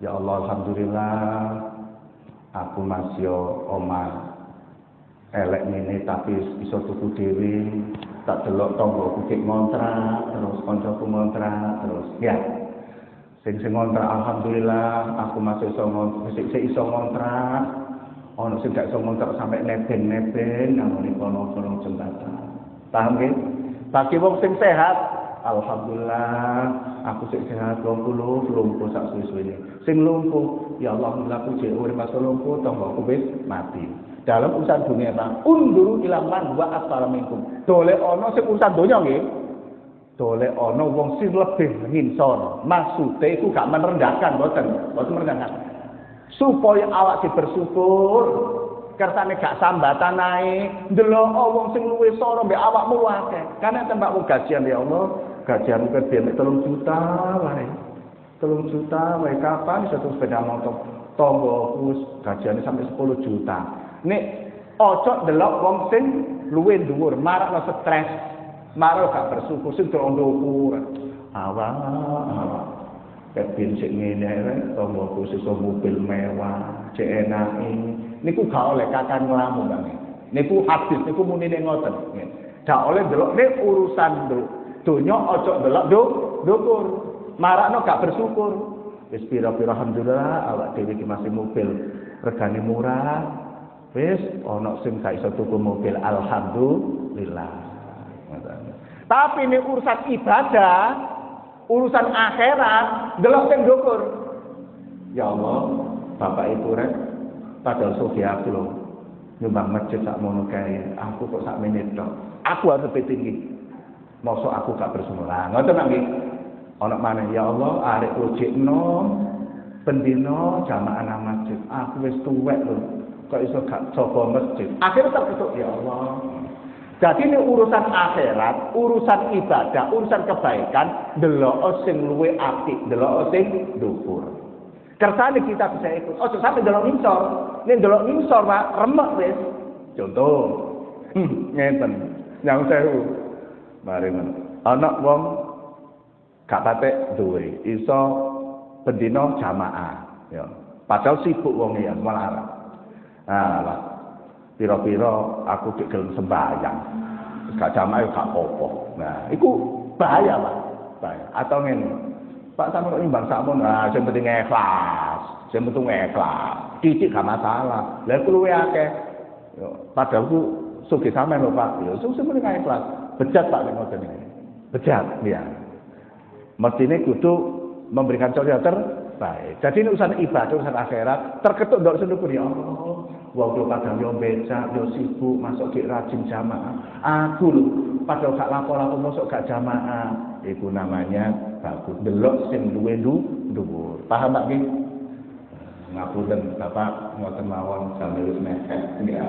Ya Allah, alhamdulillah aku masih omah elek ngene tapi iso tuku dhewe. Tak delok tanggoku kek ngontrak, terus kancaku ngontrak, terus ya. Sing ngontrak alhamdulillah aku masih iso ngontrak. Ono sing gak iso ngontrak sampai nebeng-nebeng nangone kono-kono jembatan. Paham nggih? Bagi wong sing sehat, alhamdulillah, aku sing sehat 20 lumpuh sak suwe-suwene. Sing lumpuh, ya Allah, aku jek urip pas lumpuh, tanggoku wis mati. Dalam urusan dunia Bang, unduru ilaman wa asfala minkum. Dole ana sing urusan donya nggih. Dole ana wong sing lebih nginsor. Maksude iku gak merendahkan, mboten merendahkan. Supaya awak bersyukur. Kersane gak sambatan ae, ndelok wong sing luwih sora mbek awakmu akeh. Karena tembak wong gajian ya Allah, gajian kerja mek 3 juta wae. 3 juta wae kapan iso tuku sepeda motor? Tanggoku gajiane sampai 10 juta. Nek ojo ndelok wong sing luwih dhuwur, marakno stres. Marah gak bersyukur sing ndukur. Awak. Kebin sik ngene ae, tonggoku sesuk mobil mewah, cek enake. Niku gak oleh kakang nglamun Kang. Niku hadis niku munine ngoten. Gak oleh delok nek urusan donya aja delok ndukur. Marakno gak bersyukur. Wis pira-pira alhamdulillah awak dhewe iki masih mobil regane murah. Wis ana sing gak iso tuku mobil alhamdulillah. Tapi ini urusan ibadah, urusan akhirat, delok sing ndukur. Ya Allah, Bapak Ibu rek, padahal sugih aku lho. Nyumbang masjid sak mono kae, aku kok sak menit tok. Aku harus lebih tinggi. Mosok aku gak bersumpah. Ngoten nggih. Ana maneh ya Allah, arek ojekno pendino jamaah nang masjid. Aku wis tuwek lho. Kok iso gak coba masjid. Akhirnya terketuk ya Allah. Jadi ini urusan akhirat, urusan ibadah, urusan kebaikan, delok sing luwe apik, delok sing dhuwur. Kersane kita bisa ikut. Ojo sampe delok ngisor. Nek delok ngisor Pak, remek wis. Contoh. Ngeten. Yang sewu. Mari men. Ana wong gak patek duwe, iso bendina jamaah, ya. Padahal sibuk wong ya, malah. Lah. Pira-pira aku gek gelem sembahyang. Gak jamaah gak apa-apa. Nah, iku bahaya, Pak. Bahaya. Atau ngene. Pak sampe kok nimbang sakmon, sing penting ikhlas. Sing penting ikhlas. Titik gak masalah. Lah iku luwe akeh. Yo, padahal ku sugih sampean lho, Pak. Yo sing penting ikhlas. Bejat Pak nek ngoten iki. Bejat, ya. Mestine kudu memberikan contoh terbaik. Jadi ini urusan ibadah, urusan akhirat, terketuk ndok syukur ya Allah. Wong kula padahal yo becak, yo sibuk, masuk gek rajin jamaah. Aku lho, padahal gak lapor-lapor masuk gak jamaah. Iku namanya bagus. Delok sing luwe dhuwur. Paham Pak nggih? Ngapunten Bapak ngoten mawon sambil wis mepet ya.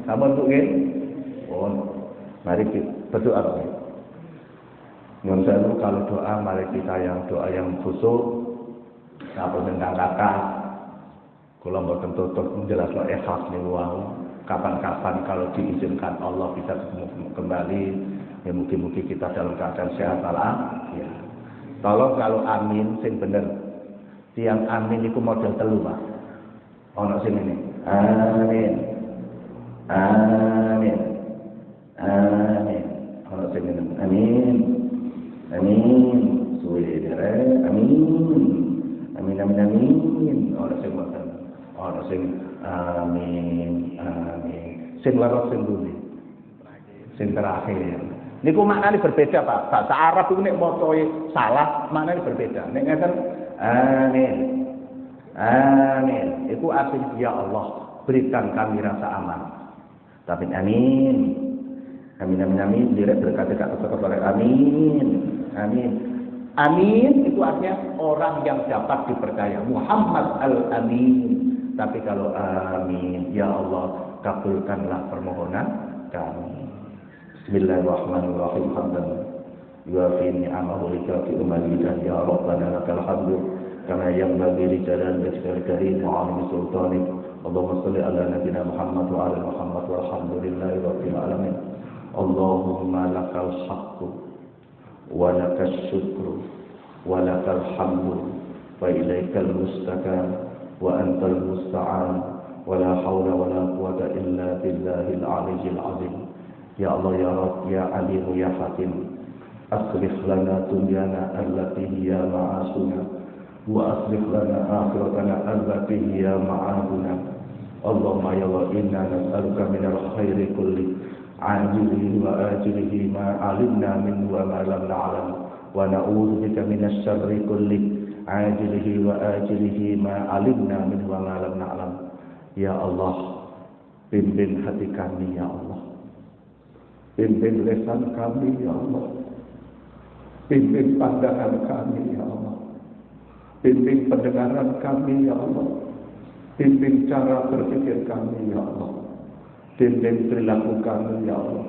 Sampun Bu nggih? Oh, mari kita berdoa. Nyuwun sewu kalau doa mari kita yang doa yang khusyuk. Ngapunten kakak. Kula mboten tutup menjelaskan ikhlas niku wau. Kapan-kapan kalau diizinkan Allah bisa ketemu kembali, ya mungkin kita dalam keadaan sehat ya. Tolong kalau amin sing bener. Tiang amin iku model telu, Pak. Ono sing ngene. Amin. Amin. Amin. Ono sing ngene. Amin. Amin. Suwe dere. Amin. Amin amin amin. Ono sing model. Ono sing amin, amin. Sing loro sing dulu. Sing terakhir. Niku maknane berbeda, Pak. Bahasa Arab itu nek macae salah, maknane berbeda. Nek ngeten amin. Amin. Iku artinya ya Allah, berikan kami rasa aman. Tapi amin. Amin amin amin direk berkata-kata oleh amin. Amin. Amin itu artinya orang yang dapat dipercaya. Muhammad al-Amin. Tapi kalau amin, ya Allah, kabulkanlah permohonan kami. Bismillahirrahmanirrahim. Hamdan yuafi ni'amahu likafi umalidah ya Rabbana lakal hamdu kama yanbaghi li jalali wajhikal karim wa 'azimi sultanik. Allahumma shalli ala nabiyyina Muhammad wa ala Muhammad walhamdulillahi rabbil alamin. Allahumma lakal haqqu wa lakal syukru wa lakal hamdu wa ilaikal mustaqam. وأنت المستعان ولا حول ولا قوة إلا بالله العلي العظيم يا الله يا رب يا عليم يا حكيم أصلح لنا دنيانا التي هي معاشنا وأصلح لنا آخرتنا التي هي معادنا اللهم يا الله إنا نسألك من الخير كله عاجله وآجله ما علمنا منه وما لم نعلم ونعوذ بك من الشر كله ajilihi wa ajilihi ma alimna min wa ma lam na'lam. Ya Allah, pimpin hati kami ya Allah. Pimpin lisan kami ya Allah. Pimpin pandangan kami ya Allah. Pimpin pendengaran kami ya Allah. Pimpin cara berpikir kami ya Allah. Pimpin perilaku kami ya Allah.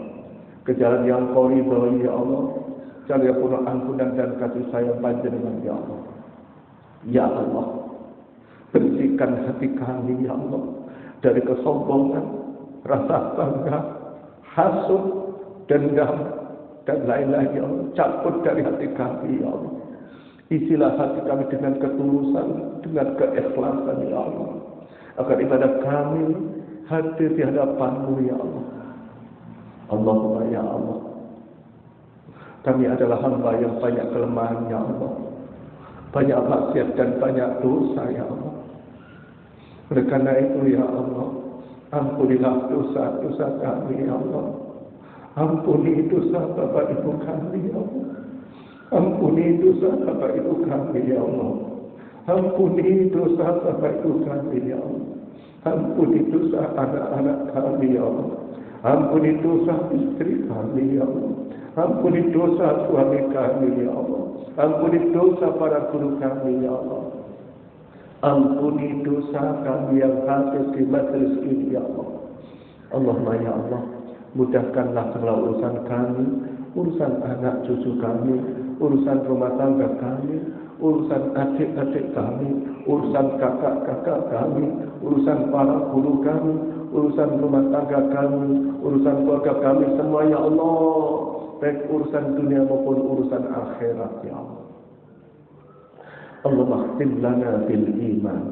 Ke jalan yang Kau ridhoi ya Allah. Cari ampunan dan kasih sayang panjenengan ya Allah. Ya Allah, bersihkan hati kami ya Allah dari kesombongan, rasa bangga, hasud, dendam dan lain-lain ya Allah. Cabut dari hati kami ya Allah. Isilah hati kami dengan ketulusan, dengan keikhlasan ya Allah. Agar ibadah kami hadir di hadapan-Mu ya Allah. Allahumma ya Allah. Kami adalah hamba yang banyak kelemahan ya Allah. Banyak maksiat dan banyak dosa ya Allah. Oleh karena itu ya Allah, ampunilah dosa-dosa kami ya Allah. Ampuni dosa Bapak Ibu kami ya Allah. Ampuni dosa Bapak Ibu kami ya Allah. Ampuni dosa Bapak Ibu kami ya Allah. Ampuni dosa anak-anak kami ya Allah. Ampuni dosa istri kami ya Allah. Ampuni dosa suami kami ya Allah. Ampuni dosa para guru kami ya Allah. Ampuni dosa kami yang hadir di majelis ini ya Allah. Allahumma ya Allah, mudahkanlah segala urusan kami, urusan anak cucu kami, urusan rumah tangga kami, urusan adik-adik kami, urusan kakak-kakak kami, urusan para guru kami, urusan rumah tangga kami, urusan keluarga kami semua ya Allah, baik urusan dunia maupun urusan akhirat ya Allah. Allahumma khtim lana bil iman,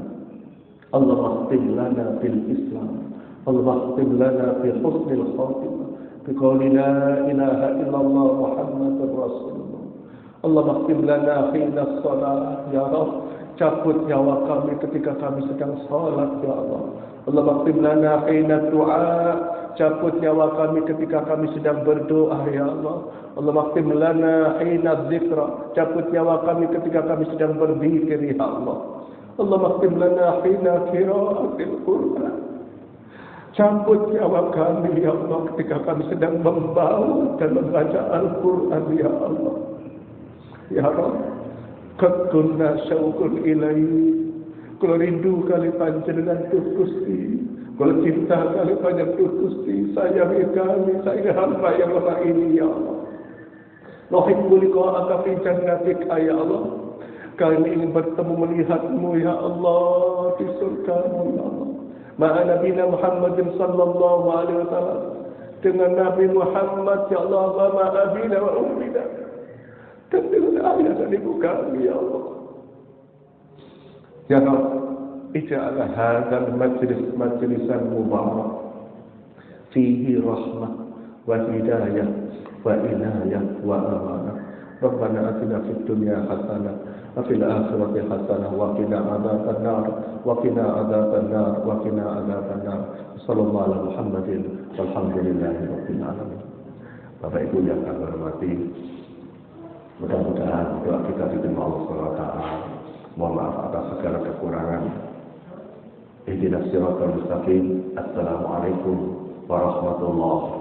Allahumma khtim lana bil Islam, Allahumma khtim lana bi husnil khatimah, bi qawli la ilaha illallah Muhammadur Rasulullah. Allahumma khtim lana hina shalah ya Rabb, cabut nyawa kami ketika kami sedang salat ya Allah. Allahumma khtim lana hina du'a, cabut nyawa kami ketika kami sedang berdoa ya Allah. Allahumma khtim lana hina dzikra, cabut nyawa kami ketika kami sedang berzikir ya Allah. Allahumma khtim lana hina qira'atil Qur'an, cabut nyawa kami ya Allah ketika kami sedang membawa dan membaca Al-Quran ya Allah. Ya Rabb, qad kunna syauqun ilaihi, kalau rindu kali panjenengan tu Gusti, kalau cinta kali banyak tu Gusti, sayangi kami, sayangi hamba yang lemah ini ya Allah. Nuhibbu liqa'aka fi jannatik ya Allah. Kami ingin bertemu melihat-Mu ya Allah di surga-Mu ya Allah. Ma'a Nabiyina Muhammadin sallallahu alaihi wasallam, dengan Nabi Muhammad ya Allah, wa ma'abina wa ummina, dan dengan ayah dan ibu kami ya Allah. Ya Rabb, ij'al hadzal majlisan mubarak fihi rahmah wa hidayah wa inayah wa amanah. Rabbana atina fid dunya hasanah wa fil akhirati hasanah wa qina adzaban nar wa qina adzaban nar wa qina adzaban nar. Sallallahu alaihi Muhammadin walhamdulillahi rabbil alamin. Bapak Ibu yang kami hormati, mudah-mudahan doa kita diterima Allah Subhanahu wa taala. Mohon maaf atas segala kekurangan. Ihdinas siratal mustaqim. Assalamualaikum warahmatullahi